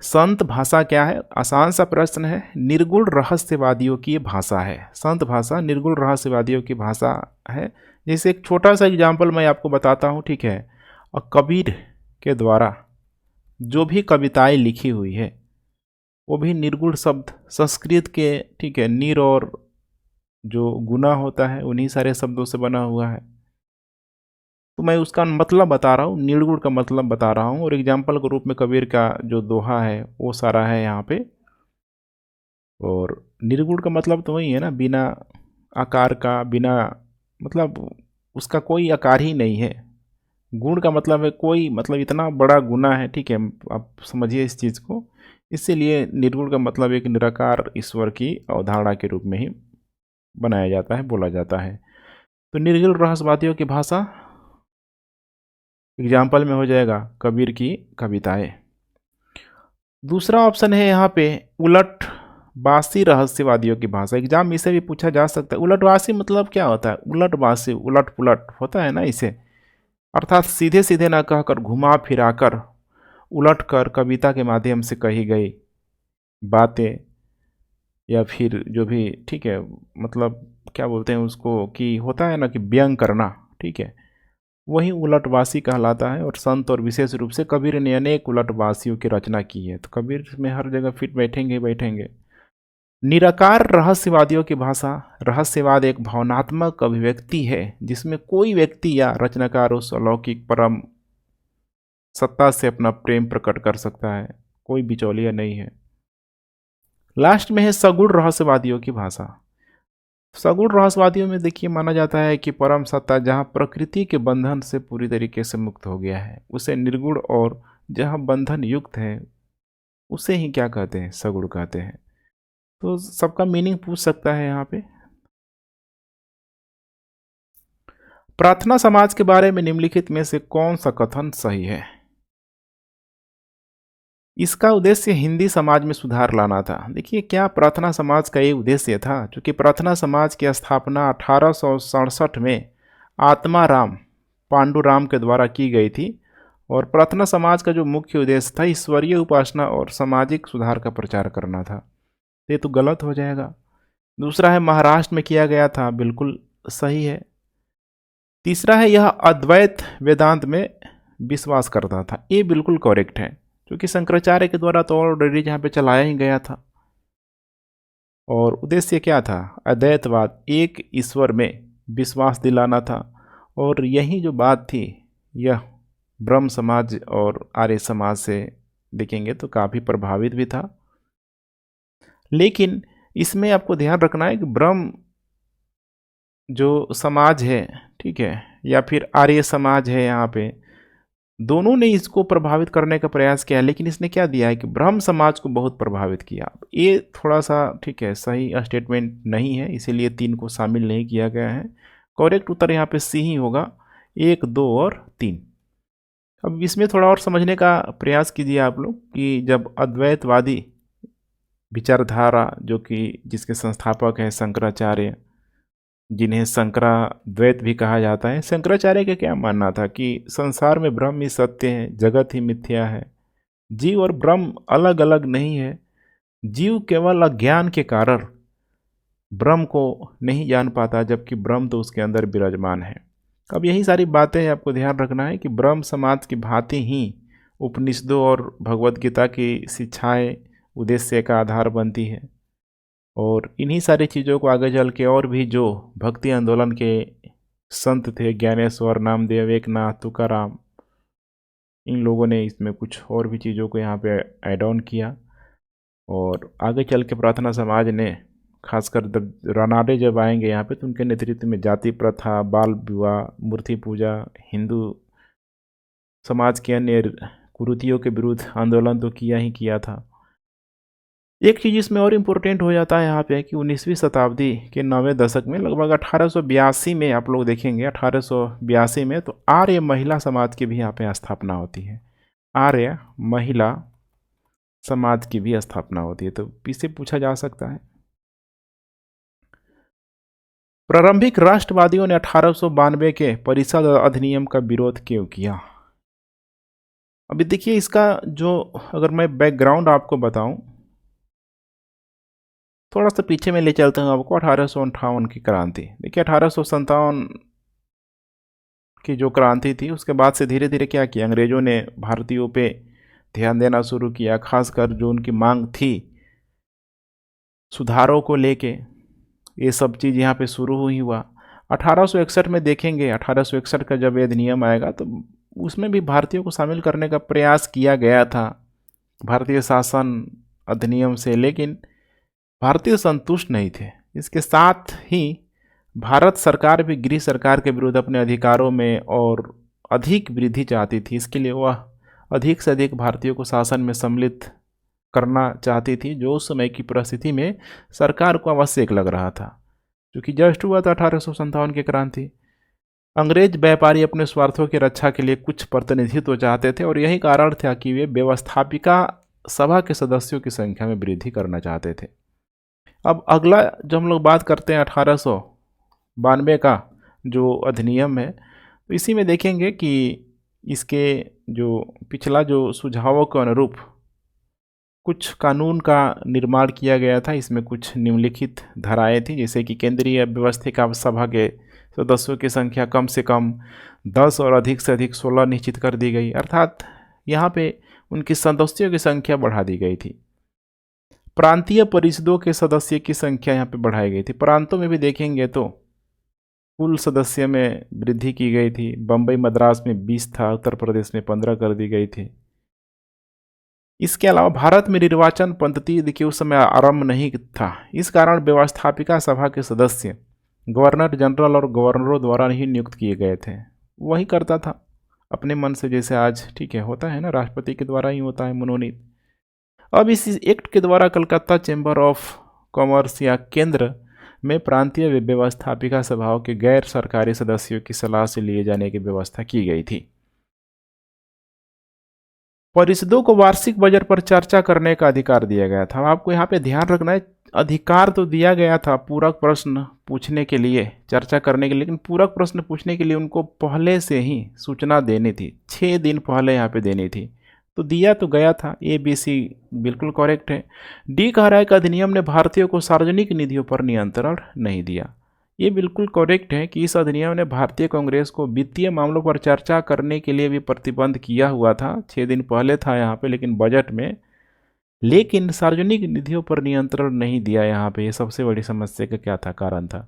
संत भाषा क्या है? आसान सा प्रश्न है। निर्गुण रहस्यवादियों की ये भाषा है। संत भाषा निर्गुण रहस्यवादियों की भाषा है। जैसे एक छोटा सा एग्जाम्पल मैं आपको बताता हूँ, ठीक है। और कबीर के द्वारा जो भी कविताएं लिखी हुई है वो भी निर्गुण शब्द संस्कृत के, ठीक है, निर और जो गुना होता है उन्हीं सारे शब्दों से बना हुआ है। तो मैं उसका मतलब बता रहा हूँ, निर्गुण का मतलब बता रहा हूँ, और एग्जाम्पल के रूप में कबीर का जो दोहा है वो सारा है यहाँ पे। और निर्गुण का मतलब तो वही है ना, बिना आकार का, बिना मतलब उसका कोई आकार ही नहीं है। गुण का मतलब है कोई, मतलब इतना बड़ा गुना है, ठीक है, आप समझिए इस चीज़ को। इसीलिए निर्गुण का मतलब एक निराकार ईश्वर की अवधारणा के रूप में ही बनाया जाता है, बोला जाता है। तो निर्गुण रहस्यवादियों की भाषा एग्जाम्पल में हो जाएगा कबीर की कविताएं। दूसरा ऑप्शन है यहाँ पे उलट बासी रहस्यवादियों की भाषा। एग्जाम में इसे भी पूछा जा सकता है। उलटवासी मतलब क्या होता है? उलटवासी, उलट पुलट होता है ना इसे, अर्थात सीधे सीधे ना कहकर घुमा फिरा कर, उलट कर कविता के माध्यम से कही गई बातें, या फिर जो भी, ठीक है, मतलब क्या बोलते हैं उसको, कि होता है ना कि व्यंग करना, ठीक है, वही उलटवासी कहलाता है। और संत और विशेष रूप से कबीर ने अनेक उलटवासियों की रचना की है। तो कबीर में हर जगह फिट बैठेंगे बैठेंगे। निराकार रहस्यवादियों की भाषा। रहस्यवाद एक भावनात्मक अभिव्यक्ति है जिसमें कोई व्यक्ति या रचनाकार उस अलौकिक परम सत्ता से अपना प्रेम प्रकट कर सकता है, कोई बिचौलिया नहीं है। लास्ट में है सगुण रहस्यवादियों की भाषा। सगुण रहस्यवादियों में देखिए माना जाता है कि परम सत्ता जहाँ प्रकृति के बंधन से पूरी तरीके से मुक्त हो गया है उसे निर्गुण, और जहाँ बंधन युक्त है उसे ही क्या कहते हैं? सगुण कहते हैं। तो सबका मीनिंग पूछ सकता है यहाँ पे। प्रार्थना समाज के बारे में निम्नलिखित में से कौन सा कथन सही है? इसका उद्देश्य हिंदी समाज में सुधार लाना था। देखिए क्या प्रार्थना समाज का ये उद्देश्य था, क्योंकि प्रार्थना समाज की स्थापना 1867 में आत्माराम पांडुराम के द्वारा की गई थी। और प्रार्थना समाज का जो मुख्य उद्देश्य था ईश्वरीय उपासना और सामाजिक सुधार का प्रचार करना था। ये तो गलत हो जाएगा। दूसरा है महाराष्ट्र में किया गया था, बिल्कुल सही है। तीसरा है यह अद्वैत वेदांत में विश्वास करता था, ये बिल्कुल करेक्ट है, क्योंकि शंकराचार्य के द्वारा तो ऑलरेडी यहाँ पे चलाया ही गया था। और उद्देश्य क्या था? अद्वैतवाद, एक ईश्वर में विश्वास दिलाना था। और यही जो बात थी यह ब्रह्म समाज और आर्य समाज से देखेंगे तो काफ़ी प्रभावित भी था। लेकिन इसमें आपको ध्यान रखना है कि ब्रह्म जो समाज है, ठीक है, या फिर आर्य समाज है, यहाँ पे दोनों ने इसको प्रभावित करने का प्रयास किया, लेकिन इसने क्या दिया है कि ब्रह्म समाज को बहुत प्रभावित किया। ये थोड़ा सा, ठीक है, सही स्टेटमेंट नहीं है, इसीलिए 3 को शामिल नहीं किया गया है। करेक्ट उत्तर यहाँ पे सी ही होगा, 1, 2 और 3। अब इसमें थोड़ा और समझने का प्रयास कीजिए आप लोग कि जब अद्वैतवादी विचारधारा, जो कि जिसके संस्थापक हैं शंकराचार्य, जिन्हें शंकराद्वैत भी कहा जाता है, शंकराचार्य का क्या मानना था कि संसार में ब्रह्म ही सत्य है, जगत ही मिथ्या है, जीव और ब्रह्म अलग अलग नहीं है, जीव केवल अज्ञान के कारण ब्रह्म को नहीं जान पाता, जबकि ब्रह्म तो उसके अंदर विराजमान है। अब यही सारी बातें आपको ध्यान रखना है कि ब्रह्म समाज की भांति ही उपनिषदों और भगवद गीता की शिक्षाएं उद्देश्य का आधार बनती है। और इन्हीं सारी चीज़ों को आगे चल के और भी जो भक्ति आंदोलन के संत थे, ज्ञानेश्वर, नामदेव, एकनाथ, तुकाराम, इन लोगों ने इसमें कुछ और भी चीज़ों को यहाँ पे ऐड ऑन किया। और आगे चल के प्रार्थना समाज ने, खासकर जब रानाडे जब आएंगे यहाँ पे, तो उनके नेतृत्व में जाति प्रथा, बाल विवाह, मूर्ति पूजा, हिंदू समाज के अन्य कुरीतियों के विरुद्ध आंदोलन तो किया ही किया था। एक चीज़ इसमें और इम्पोर्टेंट हो जाता है यहाँ पे कि 19वीं शताब्दी के 9वें दशक में, लगभग 1882 में आप लोग देखेंगे, 1882 में तो आर्य महिला समाज की भी यहाँ पे स्थापना होती है। आर्य महिला समाज की भी स्थापना होती है। तो इससे पूछा जा सकता है प्रारंभिक राष्ट्रवादियों ने 1892 के परिषद अधिनियम का विरोध क्यों किया? अभी देखिए इसका जो, अगर मैं बैकग्राउंड आपको बताऊं, थोड़ा सा पीछे में ले चलता हूँ आपको। 1858 की क्रांति, देखिए 1857 की जो क्रांति थी, उसके बाद से धीरे धीरे क्या किया, अंग्रेजों ने भारतीयों पे ध्यान देना शुरू किया, खासकर जो उनकी मांग थी सुधारों को लेके, ये सब चीज़ यहाँ पे शुरू हुई हुआ। 1861 में देखेंगे, 1861 का जब अधिनियम आएगा तो उसमें भी भारतीयों को शामिल करने का प्रयास किया गया था भारतीय शासन अधिनियम से, लेकिन भारतीय संतुष्ट नहीं थे। इसके साथ ही भारत सरकार भी गृह सरकार के विरुद्ध अपने अधिकारों में और अधिक वृद्धि चाहती थी। इसके लिए वह अधिक से अधिक भारतीयों को शासन में सम्मिलित करना चाहती थी, जो उस समय की परिस्थिति में सरकार को आवश्यक लग रहा था, क्योंकि जस्ट हुआ था 1857 की क्रांति। अंग्रेज व्यापारी अपने स्वार्थों की रक्षा के लिए कुछ प्रतिनिधित्व चाहते थे, और यही कारण था कि वे व्यवस्थापिका सभा के सदस्यों की संख्या में वृद्धि करना चाहते थे। अब अगला जब हम लोग बात करते हैं 1892 का जो अधिनियम है, तो इसी में देखेंगे कि इसके जो पिछला जो सुझावों के अनुरूप कुछ कानून का निर्माण किया गया था। इसमें कुछ निम्नलिखित धाराएं थी, जैसे कि केंद्रीय व्यवस्थापिका सभा के सदस्यों की संख्या कम से कम 10 और अधिक से अधिक 16 निश्चित कर दी गई, अर्थात यहाँ पे उनकी सदस्यों की संख्या बढ़ा दी गई थी। प्रांतीय परिषदों के सदस्य की संख्या यहाँ पे बढ़ाई गई थी। प्रांतों में भी देखेंगे तो कुल सदस्य में वृद्धि की गई थी। बम्बई मद्रास में 20 था, उत्तर प्रदेश में 15 कर दी गई थी। इसके अलावा भारत में निर्वाचन पद्धति देखिए उस समय आरंभ नहीं था, इस कारण व्यवस्थापिका सभा के सदस्य गवर्नर जनरल और गवर्नरों द्वारा ही नियुक्त किए गए थे। वही करता था अपने मन से, जैसे आज ठीक है होता है ना, राष्ट्रपति के द्वारा ही होता है मनोनीत। अब इस एक्ट के द्वारा कलकत्ता चैम्बर ऑफ कॉमर्स या केंद्र में प्रांतीय व्यवस्थापिका सभाओं के गैर सरकारी सदस्यों की सलाह से लिए जाने की व्यवस्था की गई थी। परिषदों को वार्षिक बजट पर चर्चा करने का अधिकार दिया गया था। आपको यहाँ पे ध्यान रखना है, अधिकार तो दिया गया था पूरक प्रश्न पूछने के लिए, चर्चा करने के लिए, लेकिन पूरक प्रश्न पूछने के लिए उनको पहले से ही सूचना देनी थी, 6 दिन पहले यहाँ पे देनी थी। तो दिया तो गया था, ABC बिल्कुल करेक्ट है। डी कह रहा है कि अधिनियम ने भारतीयों को सार्वजनिक निधियों पर नियंत्रण नहीं दिया। ये बिल्कुल करेक्ट है कि इस अधिनियम ने भारतीय कांग्रेस को वित्तीय मामलों पर चर्चा करने के लिए भी प्रतिबंध किया हुआ था, 6 दिन पहले था यहाँ पे, लेकिन बजट में, लेकिन सार्वजनिक निधियों पर नियंत्रण नहीं दिया यहाँ पे। ये सबसे बड़ी समस्या का क्या था, कारण था।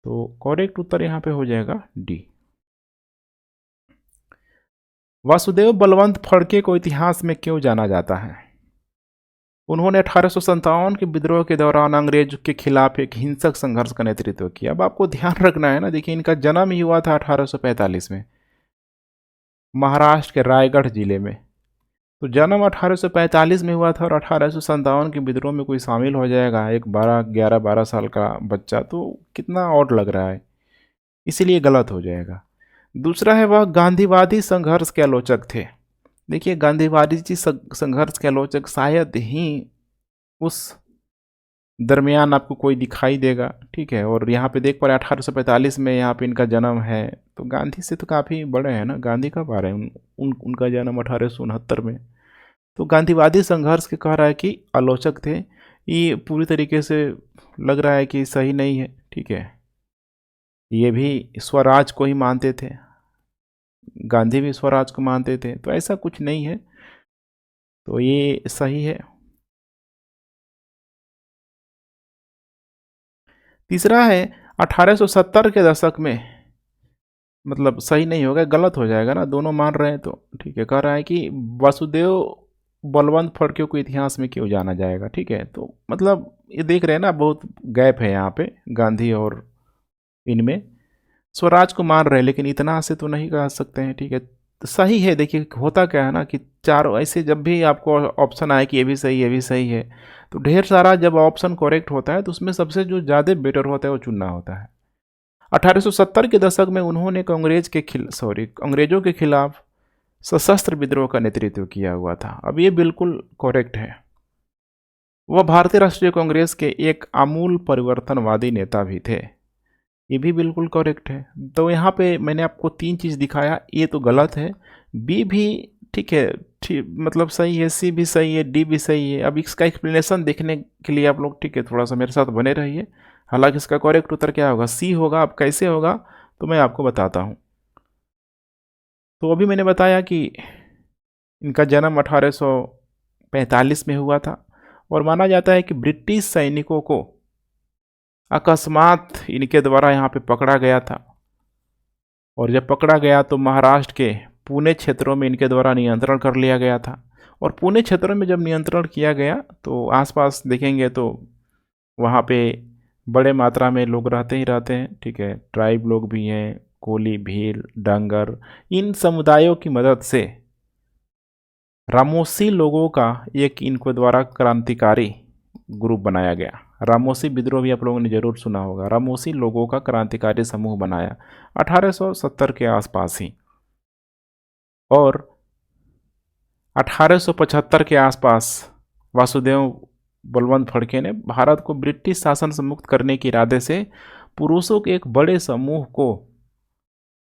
तो करेक्ट उत्तर यहाँ पे हो जाएगा डी। वासुदेव बलवंत फड़के को इतिहास में क्यों जाना जाता है? उन्होंने 1857 के विद्रोह के दौरान अंग्रेज के खिलाफ एक हिंसक संघर्ष का नेतृत्व किया। अब आपको ध्यान रखना है ना, देखिए इनका जन्म ही हुआ था 1845 में, महाराष्ट्र के रायगढ़ जिले में। तो जन्म 1845 में हुआ था, और 1857 के विद्रोह में कोई शामिल हो जाएगा एक 11 साल का बच्चा, तो कितना ऑड लग रहा है, इसीलिए गलत हो जाएगा। दूसरा है, वह गांधीवादी संघर्ष के आलोचक थे। देखिए गांधीवादी संघर्ष के आलोचक शायद ही उस दरमियान आपको कोई दिखाई देगा, ठीक है। और यहाँ पे देख पा रहे 1845 में यहाँ पे इनका जन्म है, तो गांधी से तो काफ़ी बड़े हैं ना। गांधी कब आ रहे हैं, उनका जन्म 1869 में। तो गांधीवादी संघर्ष के कह रहा है कि आलोचक थे। ये पूरी तरीके से लग रहा है कि सही नहीं है, ठीक है। ये भी स्वराज को ही मानते थे, गांधी भी स्वराज को मानते थे, तो ऐसा कुछ नहीं है, तो ये सही है। तीसरा है 1870 के दशक में, मतलब सही नहीं होगा, गलत हो जाएगा ना, दोनों मान रहे हैं तो ठीक है। कह रहा है कि वासुदेव बलवंत फड़के को इतिहास में क्यों जाना जाएगा, ठीक है। तो मतलब ये देख रहे हैं ना, बहुत गैप है यहाँ पे गांधी और इनमें। स्वराज को मान रहे हैं, लेकिन इतना से तो नहीं कह सकते हैं, ठीक है। तो सही है। देखिए होता क्या है ना कि चारों ऐसे जब भी आपको ऑप्शन आए कि ये भी सही ये भी सही है, तो ढेर सारा जब ऑप्शन करेक्ट होता है तो उसमें सबसे जो ज़्यादा बेटर होता है वो चुनना होता है। 1870 के दशक में उन्होंने अंग्रेजों के खिलाफ सशस्त्र विद्रोह का नेतृत्व किया हुआ था। अब ये बिल्कुल करेक्ट है। वह भारतीय राष्ट्रीय कांग्रेस के एक आमूल परिवर्तनवादी नेता भी थे, ये भी बिल्कुल करेक्ट है। तो यहाँ पे मैंने आपको 3 चीज़ दिखाया, ए तो गलत है, बी भी ठीक है, ठीक मतलब सही है, सी भी सही है, डी भी सही है। अब इसका एक्सप्लेनेशन देखने के लिए आप लोग ठीक है थोड़ा सा मेरे साथ बने रहिए। हालांकि इसका करेक्ट उत्तर क्या होगा, सी होगा। अब कैसे होगा तो मैं आपको बताता हूँ। तो अभी मैंने बताया कि इनका जन्म 1845 में हुआ था और माना जाता है कि ब्रिटिश सैनिकों को अकस्मात इनके द्वारा यहाँ पे पकड़ा गया था। और जब पकड़ा गया तो महाराष्ट्र के पुणे क्षेत्रों में इनके द्वारा नियंत्रण कर लिया गया था। और पुणे क्षेत्रों में जब नियंत्रण किया गया तो आसपास देखेंगे तो वहाँ पे बड़े मात्रा में लोग रहते ही रहते हैं, ठीक है। ट्राइब लोग भी हैं, कोली, भील, डांगर। इन समुदायों की मदद से रामोसी लोगों का एक इनको द्वारा क्रांतिकारी ग्रुप बनाया गया। रामोसी विद्रोह भी आप लोगों ने जरूर सुना होगा। रामोसी लोगों का क्रांतिकारी समूह बनाया 1870 के आसपास ही। और 1875 के आसपास वासुदेव बलवंत फड़के ने भारत को ब्रिटिश शासन से मुक्त करने के इरादे से पुरुषों के एक बड़े समूह को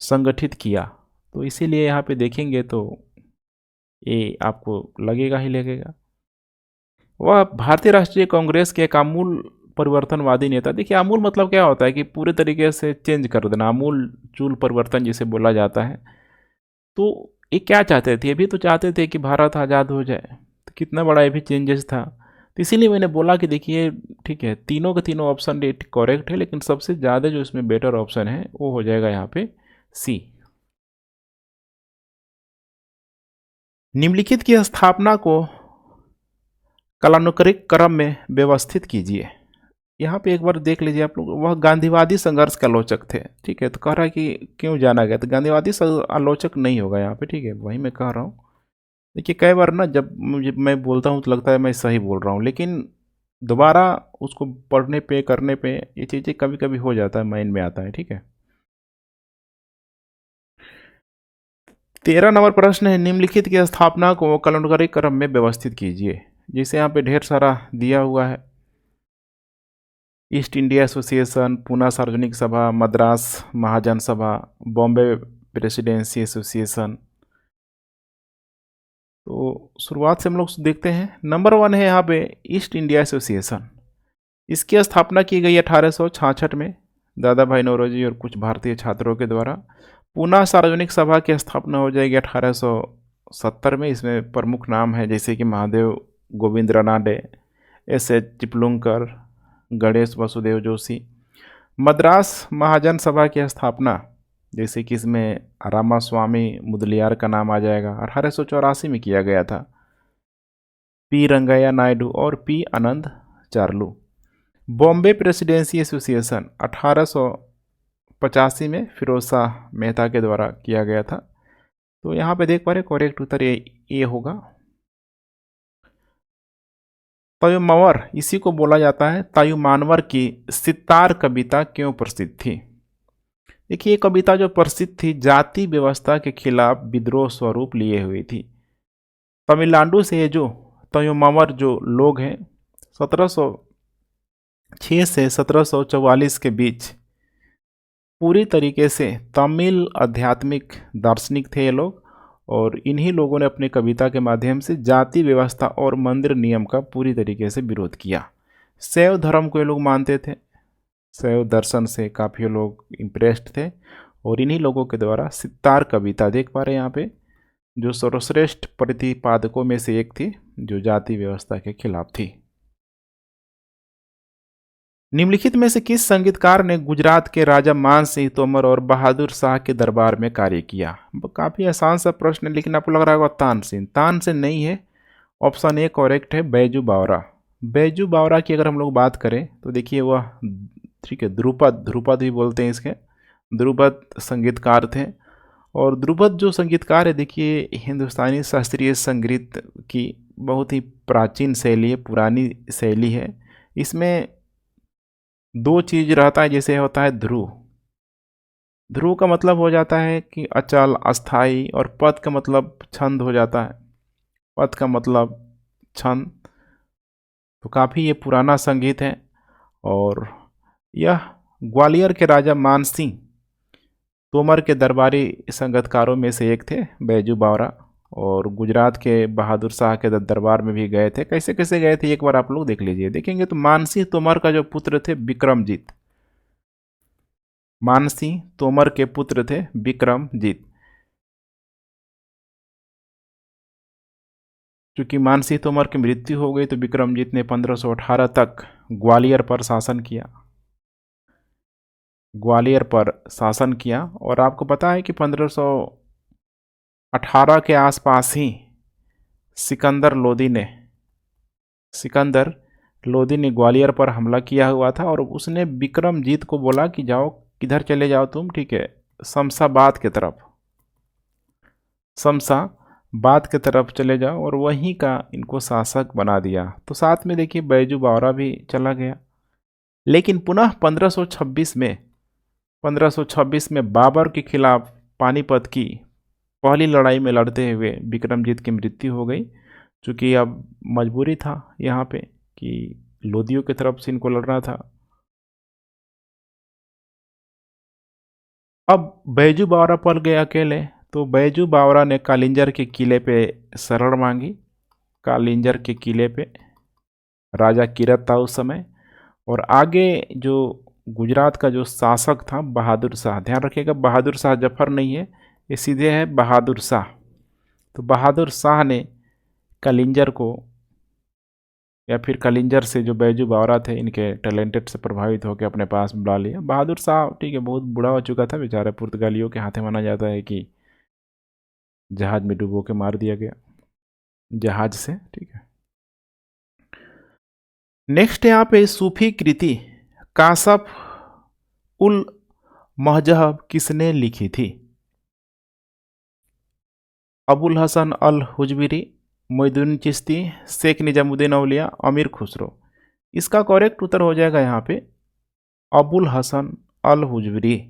संगठित किया। तो इसीलिए यहाँ पे देखेंगे तो ये आपको लगेगा ही लगेगा। वह भारतीय राष्ट्रीय कांग्रेस के एक आमूल परिवर्तनवादी नेता। देखिए आमूल मतलब क्या होता है कि पूरे तरीके से चेंज कर देना, आमूल चूल परिवर्तन जिसे बोला जाता है। तो ये क्या चाहते थे, ये भी तो चाहते थे कि भारत आज़ाद हो जाए। तो कितना बड़ा ये भी चेंजेस था। तो इसीलिए मैंने बोला कि देखिए ठीक है, तीनों के तीनों ऑप्शन करेक्ट है, लेकिन सबसे ज़्यादा जो इसमें बेटर ऑप्शन है वो हो जाएगा यहाँ पे सी। निम्नलिखित की स्थापना को कालानुक्रमिक क्रम में व्यवस्थित कीजिए। यहाँ पे एक बार देख लीजिए आप लोग, वह गांधीवादी संघर्ष के आलोचक थे, ठीक है। तो कह रहा है कि क्यों जाना गया, तो गांधीवादी आलोचक नहीं होगा यहाँ पे, ठीक है। वही मैं कह रहा हूँ। देखिए कई बार ना जब मुझे मैं बोलता हूँ तो लगता है मैं सही बोल रहा हूँ, लेकिन दोबारा उसको पढ़ने पे करने पे ये चीज़ें कभी कभी हो जाता है, माइंड में आता है, ठीक है। 13 नंबर प्रश्न है, निम्नलिखित की स्थापना को कालानुक्रमिक क्रम में व्यवस्थित कीजिए। जिसे यहाँ पे ढेर सारा दिया हुआ है। ईस्ट इंडिया एसोसिएशन, पूना सार्वजनिक सभा, मद्रास महाजन सभा, बॉम्बे प्रेसिडेंसी एसोसिएशन। तो शुरुआत से हम लोग देखते हैं। नंबर 1 है यहाँ पे ईस्ट इंडिया एसोसिएशन। इसकी स्थापना की गई 1866 में दादा भाई नौरोजी और कुछ भारतीय छात्रों के द्वारा। पूना सार्वजनिक सभा की स्थापना हो जाएगी 1870 में। इसमें प्रमुख नाम है जैसे कि महादेव गोविंद रानाडे, एस.एच. चिपलुंकर, गणेश वासुदेव जोशी। मद्रास महाजन सभा की स्थापना जैसे कि इसमें रामास्वामी मुदलियार का नाम आ जाएगा, 1884 में किया गया था। पी रंगैया नायडू और पी आनंद चार्लू। बॉम्बे प्रेसिडेंसी एसोसिएशन 1885 में फिरोज शाह मेहता के द्वारा किया गया था। तो यहाँ पे देख पा रहे करेक्ट उत्तर ये होगा। तयुमावर, इसी को बोला जाता है तयुमानवर की सितार कविता क्यों प्रसिद्ध थी। देखिए ये कविता जो प्रसिद्ध थी जाति व्यवस्था के खिलाफ विद्रोह स्वरूप लिए हुई थी। तमिलनाडु से जो तयुमावर जो लोग हैं 1706 से 1744 के बीच पूरी तरीके से तमिल आध्यात्मिक दार्शनिक थे ये लोग। और इन्हीं लोगों ने अपनी कविता के माध्यम से जाति व्यवस्था और मंदिर नियम का पूरी तरीके से विरोध किया। शैव धर्म को ये लोग मानते थे, शैव दर्शन से काफ़ी लोग इम्प्रेस्ड थे। और इन्हीं लोगों के द्वारा सितार कविता देख पा रहे हैं यहाँ पे, जो सर्वश्रेष्ठ प्रतिपादकों में से एक थी जो जाति व्यवस्था के खिलाफ थी। निम्नलिखित में से किस संगीतकार ने गुजरात के राजा मान सिंह तोमर और बहादुर शाह के दरबार में कार्य किया। काफ़ी आसान सा प्रश्न है, लेकिन आपको लग रहा होगा तानसेन। तानसेन नहीं है, ऑप्शन ए करेक्ट है, बैजू बावरा। बैजू बावरा की अगर हम लोग बात करें तो देखिए वह ठीक है ध्रुपद, ध्रुपद भी बोलते हैं इसके, ध्रुपद संगीतकार थे। और ध्रुपद जो संगीतकार है देखिए हिंदुस्तानी शास्त्रीय संगीत की बहुत ही प्राचीन शैली है, पुरानी शैली है। इसमें दो चीज रहता है, जैसे होता है ध्रुव। ध्रुव का मतलब हो जाता है कि अचल, अस्थाई, और पद का मतलब छंद हो जाता है। पद का मतलब छंद। तो काफ़ी ये पुराना संगीत है। और यह ग्वालियर के राजा मानसिंह तोमर के दरबारी संगीतकारों में से एक थे, बैजू बावरा। और गुजरात के बहादुर शाह के दरबार में भी गए थे। कैसे कैसे गए थे एक बार आप लोग देख लीजिए। देखेंगे तो मानसिंह तोमर का जो पुत्र थे विक्रमजीत, मानसिंह तोमर के पुत्र थे विक्रमजीत। चूंकि मानसिंह तोमर की मृत्यु हो गई तो विक्रमजीत ने 1518 तक ग्वालियर पर शासन किया, ग्वालियर पर शासन किया। और आपको पता है कि 1518 के आसपास ही सिकंदर लोदी ने ग्वालियर पर हमला किया हुआ था और उसने विक्रमजीत को बोला कि जाओ, किधर चले जाओ तुम, ठीक है, शमशाबाद की तरफ, शमशाबाद की तरफ चले जाओ, और वहीं का इनको शासक बना दिया। तो साथ में देखिए बैजू बावरा भी चला गया। लेकिन पुनः 1526 में बाबर के खिलाफ पानीपत की पहली लड़ाई में लड़ते हुए विक्रमजीत की मृत्यु हो गई। चूँकि अब मजबूरी था यहाँ पे कि लोदियों की तरफ से इनको लड़ना था। अब बैजू बावरा पड़ गए अकेले, तो बैजू बावरा ने कालिंजर के किले पे शरण मांगी। कालिंजर के किले पे राजा किरत था उस समय। और आगे जो गुजरात का जो शासक था बहादुर शाह, ध्यान रखिएगा बहादुर शाह जफर नहीं है, ये सीधे है बहादुर शाह। तो बहादुर शाह ने कालिंजर को, या फिर कालिंजर से जो बैजू बावरा थे इनके टैलेंटेड से प्रभावित होकर अपने पास बुला लिया। बहादुर शाह ठीक है बहुत बूढ़ा हो चुका था बेचारा, पुर्तगालियों के हाथे माना जाता है कि जहाज में डुबो के मार दिया गया, जहाज से, ठीक है। नेक्स्ट यहाँ पे सूफी कृति काशफ उल महजहब किसने लिखी थी? अबुल हसन अल हुजविरी, मोइनुद्दीन चिश्ती, शेख निजामुद्दीन औलिया, अमीर खुसरो। इसका करेक्ट उत्तर हो जाएगा यहाँ पे अबुल हसन अल हुजविरी।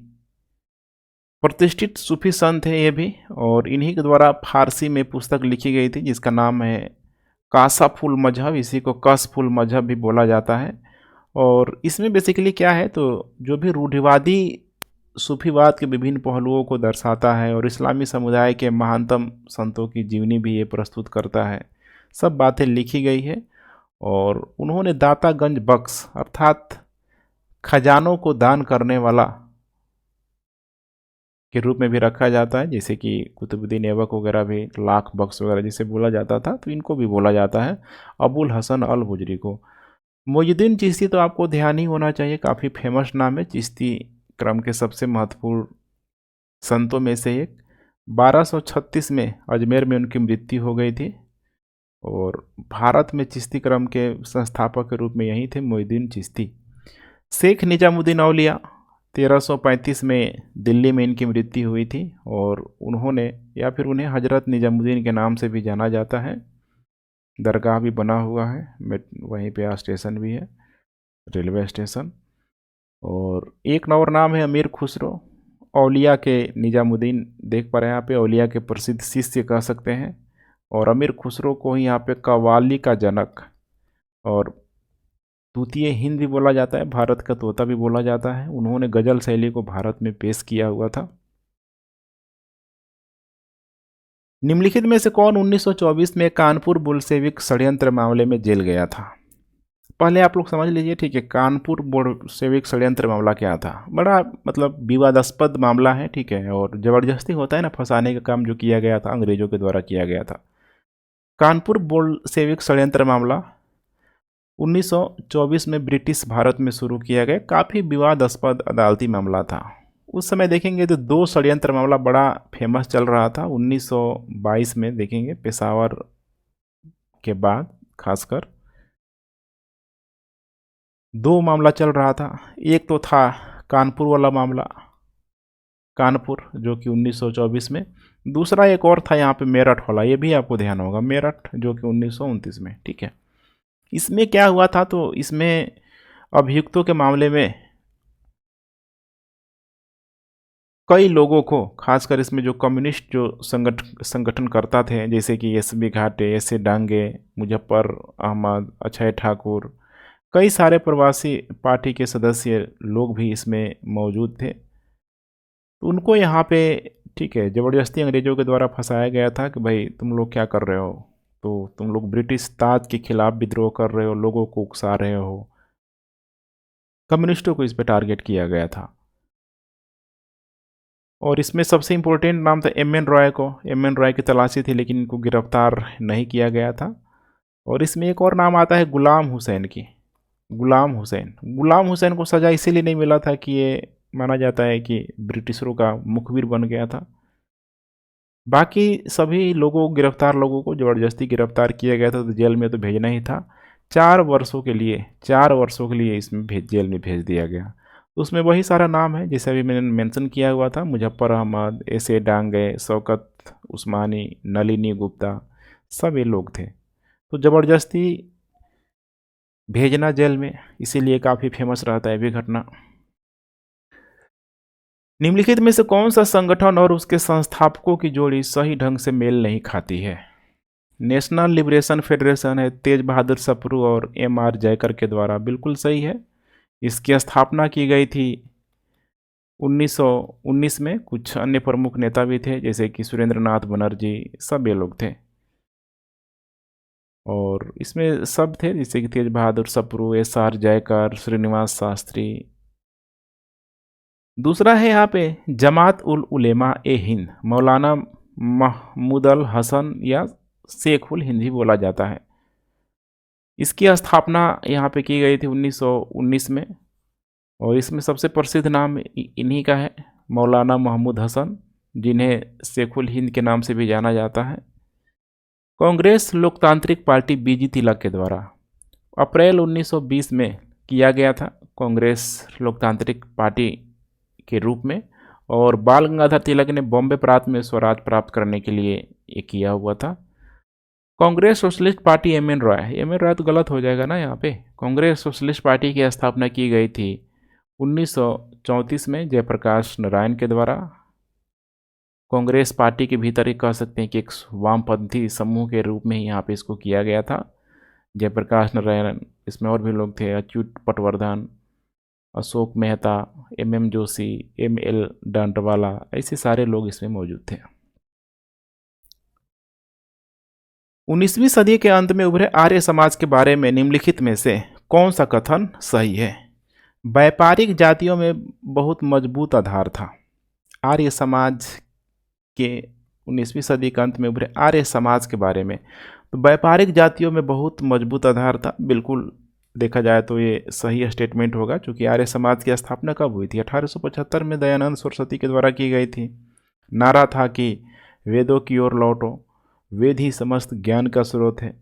प्रतिष्ठित सूफी संत है ये भी, और इन्हीं के द्वारा फारसी में पुस्तक लिखी गई थी जिसका नाम है काशफुल मजहब। इसी को कशफुल मजहब भी बोला जाता है। और इसमें बेसिकली क्या है, तो जो भी रूढ़िवादी सूफीवाद के विभिन्न पहलुओं को दर्शाता है और इस्लामी समुदाय के महानतम संतों की जीवनी भी ये प्रस्तुत करता है। सब बातें लिखी गई है। और उन्होंने दातागंज बख्श अर्थात खजानों को दान करने वाला के रूप में भी रखा जाता है, जैसे कि कुतुबुद्दीन ऐबक वगैरह भी लाख बख्श वगैरह जिसे बोला जाता था, तो इनको भी बोला जाता है अबुल हसन अल हुजरी को। मोइनुद्दीन चिश्ती तो आपको ध्यान ही होना चाहिए, काफ़ी फेमस नाम है, चिश्ती क्रम के सबसे महत्वपूर्ण संतों में से एक। 1236 में अजमेर में उनकी मृत्यु हो गई थी। और भारत में चिश्ती क्रम के संस्थापक के रूप में यही थे मोइनुद्दीन चिश्ती। शेख निजामुद्दीन औलिया 1335 में दिल्ली में इनकी मृत्यु हुई थी। और उन्होंने, या फिर उन्हें हजरत निजामुद्दीन के नाम से भी जाना जाता है। दरगाह भी बना हुआ है, वहीं पे स्टेशन भी है, रेलवे स्टेशन। और एक और नाम है अमीर खुसरो, औलिया के निजामुद्दीन देख पा रहे हैं यहाँ पे, औलिया के प्रसिद्ध शिष्य कह सकते हैं। और अमीर खुसरो को ही यहाँ पे कव्वाली का जनक और तूतीय हिंद भी बोला जाता है, भारत का तोता भी बोला जाता है। उन्होंने गजल शैली को भारत में पेश किया हुआ था। निम्नलिखित में से कौन 1924 में कानपुर बुल्शेविक षड्यंत्र मामले में जेल गया था? पहले आप लोग समझ लीजिए, ठीक है, कानपुर बुल्शेविक षड्यंत्र मामला क्या था। बड़ा मतलब विवादास्पद मामला है, ठीक है, और ज़बरदस्ती होता है ना, फंसाने का काम जो किया गया था अंग्रेजों के द्वारा किया गया था। कानपुर बुल्शेविक षड्यंत्र मामला 1924 में ब्रिटिश भारत में शुरू किया गया। काफ़ी विवादास्पद अदालती मामला था। उस समय देखेंगे तो दो षड्यंत्र मामला बड़ा फेमस चल रहा था। 1922 में देखेंगे पेशावर के बाद खासकर दो मामला चल रहा था। एक तो था कानपुर वाला मामला, कानपुर जो कि 1924 में। दूसरा एक और था यहाँ पे मेरठ वाला, ये भी आपको ध्यान होगा, मेरठ जो कि 1929 में, ठीक है। इसमें क्या हुआ था, तो इसमें अभियुक्तों के मामले में कई लोगों को, खासकर इसमें जो कम्युनिस्ट जो संगठन करता थे, जैसे कि एस.बी. घाटे, एस.ए. डांगे, मुजफ्फर अहमद, अक्षय ठाकुर, कई सारे प्रवासी पार्टी के सदस्य लोग भी इसमें मौजूद थे। तो उनको यहाँ पे ठीक है, ज़बरदस्ती अंग्रेज़ों के द्वारा फंसाया गया था कि भाई तुम लोग क्या कर रहे हो, तो तुम लोग ब्रिटिश ताज के खिलाफ विद्रोह कर रहे हो, लोगों को उकसा रहे हो। कम्युनिस्टों को इस पे टारगेट किया गया था। और इसमें सबसे इम्पोर्टेंट नाम था एम एन रॉय को। एम एन रॉय की तलाशी थी लेकिन इनको गिरफ्तार नहीं किया गया था। और इसमें एक और नाम आता है गुलाम हुसैन की। गुलाम हुसैन को सज़ा इसीलिए नहीं मिला था कि ये माना जाता है कि ब्रिटिशरों का मुखबिर बन गया था। बाकी सभी लोगों गिरफ्तार लोगों को ज़बरदस्ती गिरफ्तार किया गया था, तो जेल में तो भेजना ही था। 4 वर्षों के लिए इसमें जेल में भेज दिया गया। तो उसमें वही सारा नाम है जैसे अभी मैंने मेंशन किया हुआ था, मुजफ्फर अहमद, एस ए डांगे, शौकत उस्मानी, नलिनी गुप्ता, सब ये लोग थे। तो ज़बरदस्ती भेजना जेल में, इसीलिए काफ़ी फेमस रहता है ये भी घटना। निम्नलिखित में से कौन सा संगठन और उसके संस्थापकों की जोड़ी सही ढंग से मेल नहीं खाती है? नेशनल लिबरेशन फेडरेशन है तेज बहादुर सप्रू और एम आर जयकर के द्वारा, बिल्कुल सही है। इसकी स्थापना की गई थी 1919 में। कुछ अन्य प्रमुख नेता भी थे जैसे कि सुरेंद्रनाथ बनर्जी, सब ये लोग थे। और इसमें सब थे जैसे कि तेज बहादुर सप्रू, एस आर जयकर, श्रीनिवास शास्त्री। दूसरा है यहाँ पे जमात उल उलेमा ए हिंद, मौलाना महमूद अल हसन या शेख उल हिंद भी बोला जाता है। इसकी स्थापना यहाँ पे की गई थी 1919 में। और इसमें सबसे प्रसिद्ध नाम इन्हीं का है, मौलाना महमूद हसन, जिन्हें शेख उल हिंद के नाम से भी जाना जाता है। कांग्रेस लोकतांत्रिक पार्टी बीजी तिलक के द्वारा अप्रैल 1920 में किया गया था, कांग्रेस लोकतांत्रिक पार्टी के रूप में। और बाल गंगाधर तिलक ने बॉम्बे प्रांत में स्वराज प्राप्त करने के लिए ये किया हुआ था। कांग्रेस सोशलिस्ट पार्टी एम एन रॉय तो गलत हो जाएगा ना यहाँ पे। कांग्रेस सोशलिस्ट पार्टी की स्थापना की गई थी 1934 में जयप्रकाश नारायण के द्वारा। कांग्रेस पार्टी के भीतर ही कह सकते हैं कि एक वामपंथी समूह के रूप में ही यहाँ पे इसको किया गया था। जयप्रकाश नारायण, इसमें और भी लोग थे, Achyut Patwardhan, Ashok Mehta, M M Joshi, M L Dantwala, ऐसे सारे लोग इसमें मौजूद थे। 19वीं सदी के अंत में उभरे आर्य समाज के बारे में निम्नलिखित में से कौन सा कथन सही है? व्यापारिक जातियों में बहुत मजबूत आधार था। आर्य समाज के 19वीं सदी के अंत में उभरे आर्य समाज के बारे में, तो व्यापारिक जातियों में बहुत मजबूत आधार था। बिल्कुल देखा जाए तो ये सही स्टेटमेंट होगा, क्योंकि आर्य समाज की स्थापना कब हुई थी? 1875 में दयानंद सरस्वती के द्वारा की गई थी। नारा था कि वेदों की ओर लौटो, वेद ही समस्त ज्ञान का स्रोत है।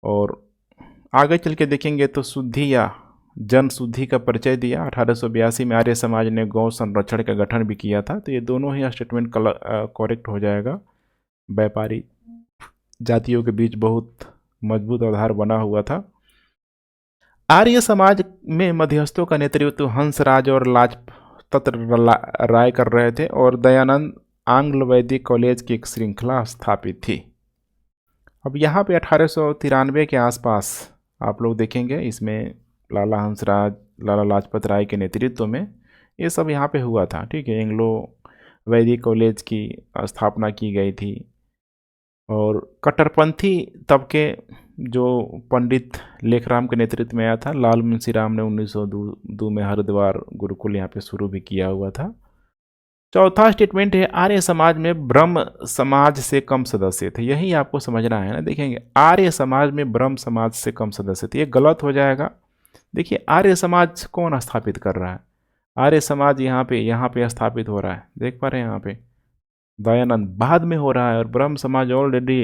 और आगे चल के देखेंगे तो शुद्धि या जन शुद्धि का परिचय दिया। 1882 में आर्य समाज ने गौ संरक्षण का गठन भी किया था। तो ये दोनों ही स्टेटमेंट करेक्ट हो जाएगा। व्यापारी जातियों के बीच बहुत मजबूत आधार बना हुआ था। आर्य समाज में मध्यस्थों का नेतृत्व हंसराज और लाजपत राय कर रहे थे और दयानंद आंग्ल वैदिक कॉलेज की एक श्रृंखला स्थापित थी। अब यहाँ पे 1893 के आसपास आप लोग देखेंगे, इसमें लाला हंसराज, लाला लाजपत राय के नेतृत्व में ये सब यहाँ पे हुआ था। ठीक है, एंग्लो वैदिक कॉलेज की स्थापना की गई थी। और कट्टरपंथी तबके जो पंडित लेखराम के नेतृत्व में आया था, लाल मुंशीराम ने 1902 में हरिद्वार गुरुकुल यहाँ पे शुरू भी किया हुआ था। चौथा स्टेटमेंट है आर्य समाज में ब्रह्म समाज से कम सदस्य थे। यही आपको समझना है ना। देखेंगे आर्य समाज में ब्रह्म समाज से कम सदस्य थे, ये गलत हो जाएगा। देखिए आर्य समाज कौन स्थापित कर रहा है? आर्य समाज यहाँ पे स्थापित हो रहा है, देख पा रहे हैं यहाँ पे दयानंद बाद में हो रहा है। और ब्रह्म समाज ऑलरेडी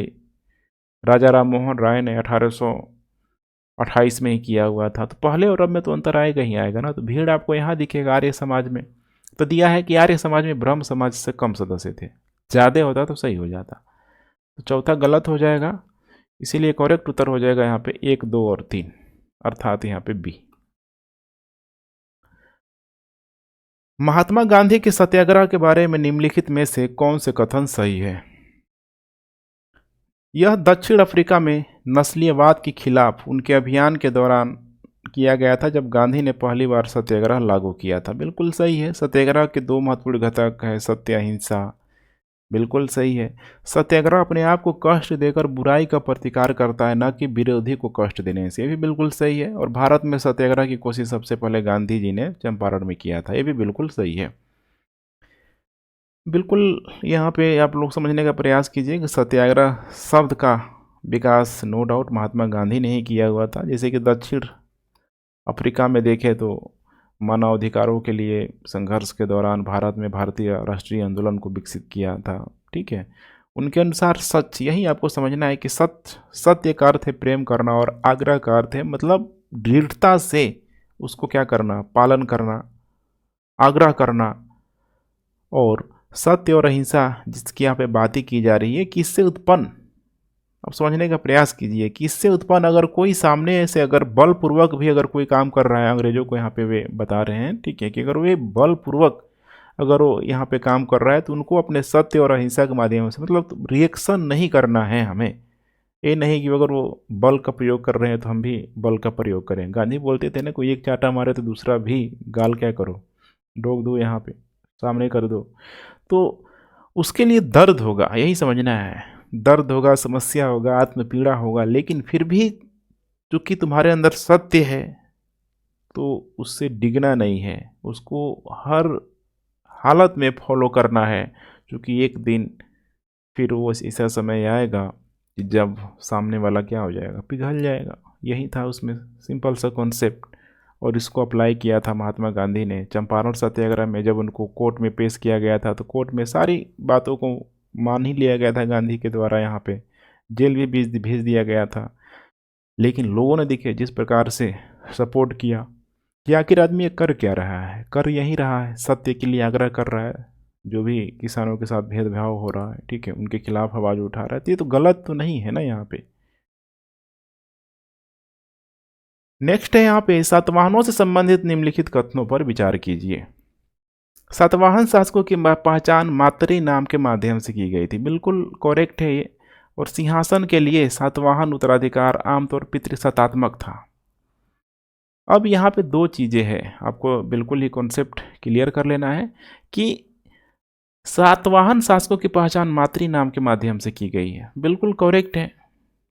राजा राम मोहन राय ने 1828 में ही किया हुआ था। तो पहले और अब में तो अंतर आएगा ही आएगा ना। तो भीड़ आपको यहाँ दिखेगा आर्य समाज में। तो दिया है कि आर्य समाज में ब्रह्म समाज से कम सदस्य थे, ज़्यादा होता तो सही हो जाता। तो चौथा गलत हो जाएगा, इसीलिए करेक्ट उत्तर हो जाएगा यहाँ पे 1, 2 और 3, अर्थात यहाँ पे बी। महात्मा गांधी के सत्याग्रह के बारे में निम्नलिखित में से कौन से कथन सही है? यह दक्षिण अफ्रीका में नस्लीयवाद के खिलाफ उनके अभियान के दौरान किया गया था जब गांधी ने पहली बार सत्याग्रह लागू किया था। बिल्कुल सही है। सत्याग्रह के दो महत्वपूर्ण घटक है सत्य अहिंसा। बिल्कुल सही है। सत्याग्रह अपने आप को कष्ट देकर बुराई का प्रतिकार करता है, न कि विरोधी को कष्ट देने से। ये भी बिल्कुल सही है। और भारत में सत्याग्रह की कोशिश सबसे पहले गांधी जी ने चंपारण में किया था। ये भी बिल्कुल सही है। बिल्कुल यहाँ पे आप लोग समझने का प्रयास कीजिए कि सत्याग्रह शब्द का विकास नो डाउट महात्मा गांधी ने ही किया हुआ था। जैसे कि दक्षिण अफ्रीका में देखें तो मानवाधिकारों के लिए संघर्ष के दौरान भारत में भारतीय राष्ट्रीय आंदोलन को विकसित किया था। ठीक है। उनके अनुसार सच, यही आपको समझना है कि सत्य का अर्थ है प्रेम करना, और आग्रह का अर्थ है मतलब दृढ़ता से उसको क्या करना, पालन करना, आग्रह करना। और सत्य और अहिंसा जिसकी यहाँ पे बातें की जा रही है, किससे उत्पन्न, अब समझने का प्रयास कीजिए कि इससे उत्पन्न अगर कोई सामने से अगर बलपूर्वक भी अगर कोई काम कर रहा है, अंग्रेजों को यहाँ पे वे बता रहे हैं, ठीक है, कि अगर वे बलपूर्वक अगर वो यहाँ पे काम कर रहा है तो उनको अपने सत्य और अहिंसा के माध्यम से मतलब रिएक्शन नहीं करना है हमें। ये नहीं कि अगर वो बल का प्रयोग कर रहे हैं तो हम भी बल का प्रयोग करें। गांधी बोलते थे ना, कोई एक चाटा मारे तो दूसरा भी गाल क्या करो, ठोक दो, यहाँ पे सामने कर दो। तो उसके लिए दर्द होगा, यही समझना है। दर्द होगा, समस्या होगा, आत्मपीड़ा होगा, लेकिन फिर भी चूंकि तुम्हारे अंदर सत्य है तो उससे डिगना नहीं है, उसको हर हालत में फॉलो करना है। क्योंकि एक दिन फिर वो ऐसा समय आएगा कि जब सामने वाला क्या हो जाएगा, पिघल जाएगा। यही था उसमें सिंपल सा कॉन्सेप्ट। और इसको अप्लाई किया था महात्मा गांधी ने चंपारण सत्याग्रह में। जब उनको कोर्ट में पेश किया गया था तो कोर्ट में सारी बातों को मान ही लिया गया था गांधी के द्वारा। यहाँ पे जेल भी भेज दिया गया था। लेकिन लोगों ने देखिए जिस प्रकार से सपोर्ट किया कि आखिर आदमी ये कर क्या रहा है, कर यही रहा है, सत्य के लिए आग्रह कर रहा है। जो भी किसानों के साथ भेदभाव हो रहा है, ठीक है, उनके खिलाफ आवाज उठा रहा है, तो ये तो गलत तो नहीं है ना। यहाँ पे नेक्स्ट है यहाँ पे सातवाहनों से संबंधित निम्नलिखित कथनों पर विचार कीजिए। सातवाहन शासकों की पहचान मातरी नाम के माध्यम से की गई थी। बिल्कुल करेक्ट है ये। और सिंहासन के लिए सातवाहन उत्तराधिकार आमतौर पितृसत्तात्मक था। अब यहाँ पे दो चीज़ें हैं, आपको बिल्कुल ही कॉन्सेप्ट क्लियर कर लेना है कि सातवाहन शासकों की पहचान मातृ नाम के माध्यम से की गई है। बिल्कुल करेक्ट है।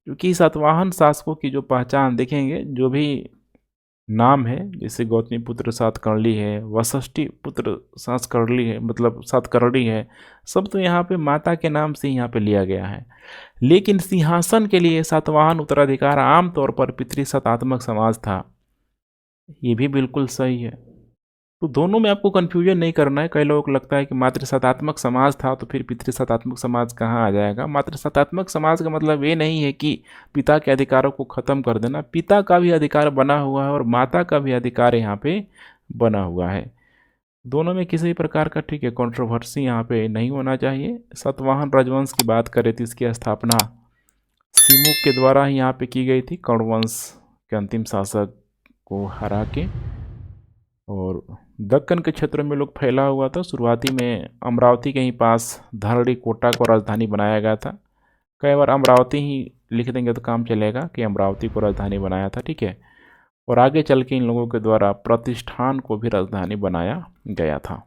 क्योंकि सातवाहन शासकों की जो पहचान देखेंगे, जो भी नाम है, जैसे गौतमी पुत्र सातकर्णी है, वशिष्ठी पुत्र सातकर्णी है, मतलब सातकर्णी है, सब तो यहाँ पे माता के नाम से यहाँ पे लिया गया है। लेकिन सिंहासन के लिए सातवाहन उत्तराधिकार आमतौर पर पितृसत्तात्मक समाज था। ये भी बिल्कुल सही है। तो दोनों में आपको कन्फ्यूजन नहीं करना है। कई लोगों को लगता है कि मातृसत्तात्मक समाज था तो फिर पितृसत्तात्मक समाज कहाँ आ जाएगा। मातृसत्तात्मक समाज का मतलब ये नहीं है कि पिता के अधिकारों को ख़त्म कर देना। पिता का भी अधिकार बना हुआ है और माता का भी अधिकार यहाँ पे बना हुआ है। दोनों में किसी प्रकार का, ठीक है, कंट्रोवर्सी यहाँ पे नहीं होना चाहिए। सातवाहन राजवंश की बात करें तो इसकी स्थापना सिमुक के द्वारा ही यहाँ पे की गई थी, कौरवंश के अंतिम शासक को हरा के। और दक्कन के क्षेत्र में लोग फैला हुआ था। शुरुआती में अमरावती के ही पास धरड़ी कोटा को राजधानी बनाया गया था। कई बार अमरावती ही लिख देंगे तो काम चलेगा कि अमरावती को राजधानी बनाया था, ठीक है। और आगे चल के इन लोगों के द्वारा प्रतिष्ठान को भी राजधानी बनाया गया था।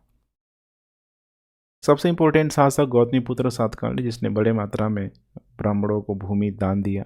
सबसे इम्पोर्टेंट शासक गौतमीपुत्र सातकर्णी, जिसने बड़े मात्रा में ब्राह्मणों को भूमि दान दिया।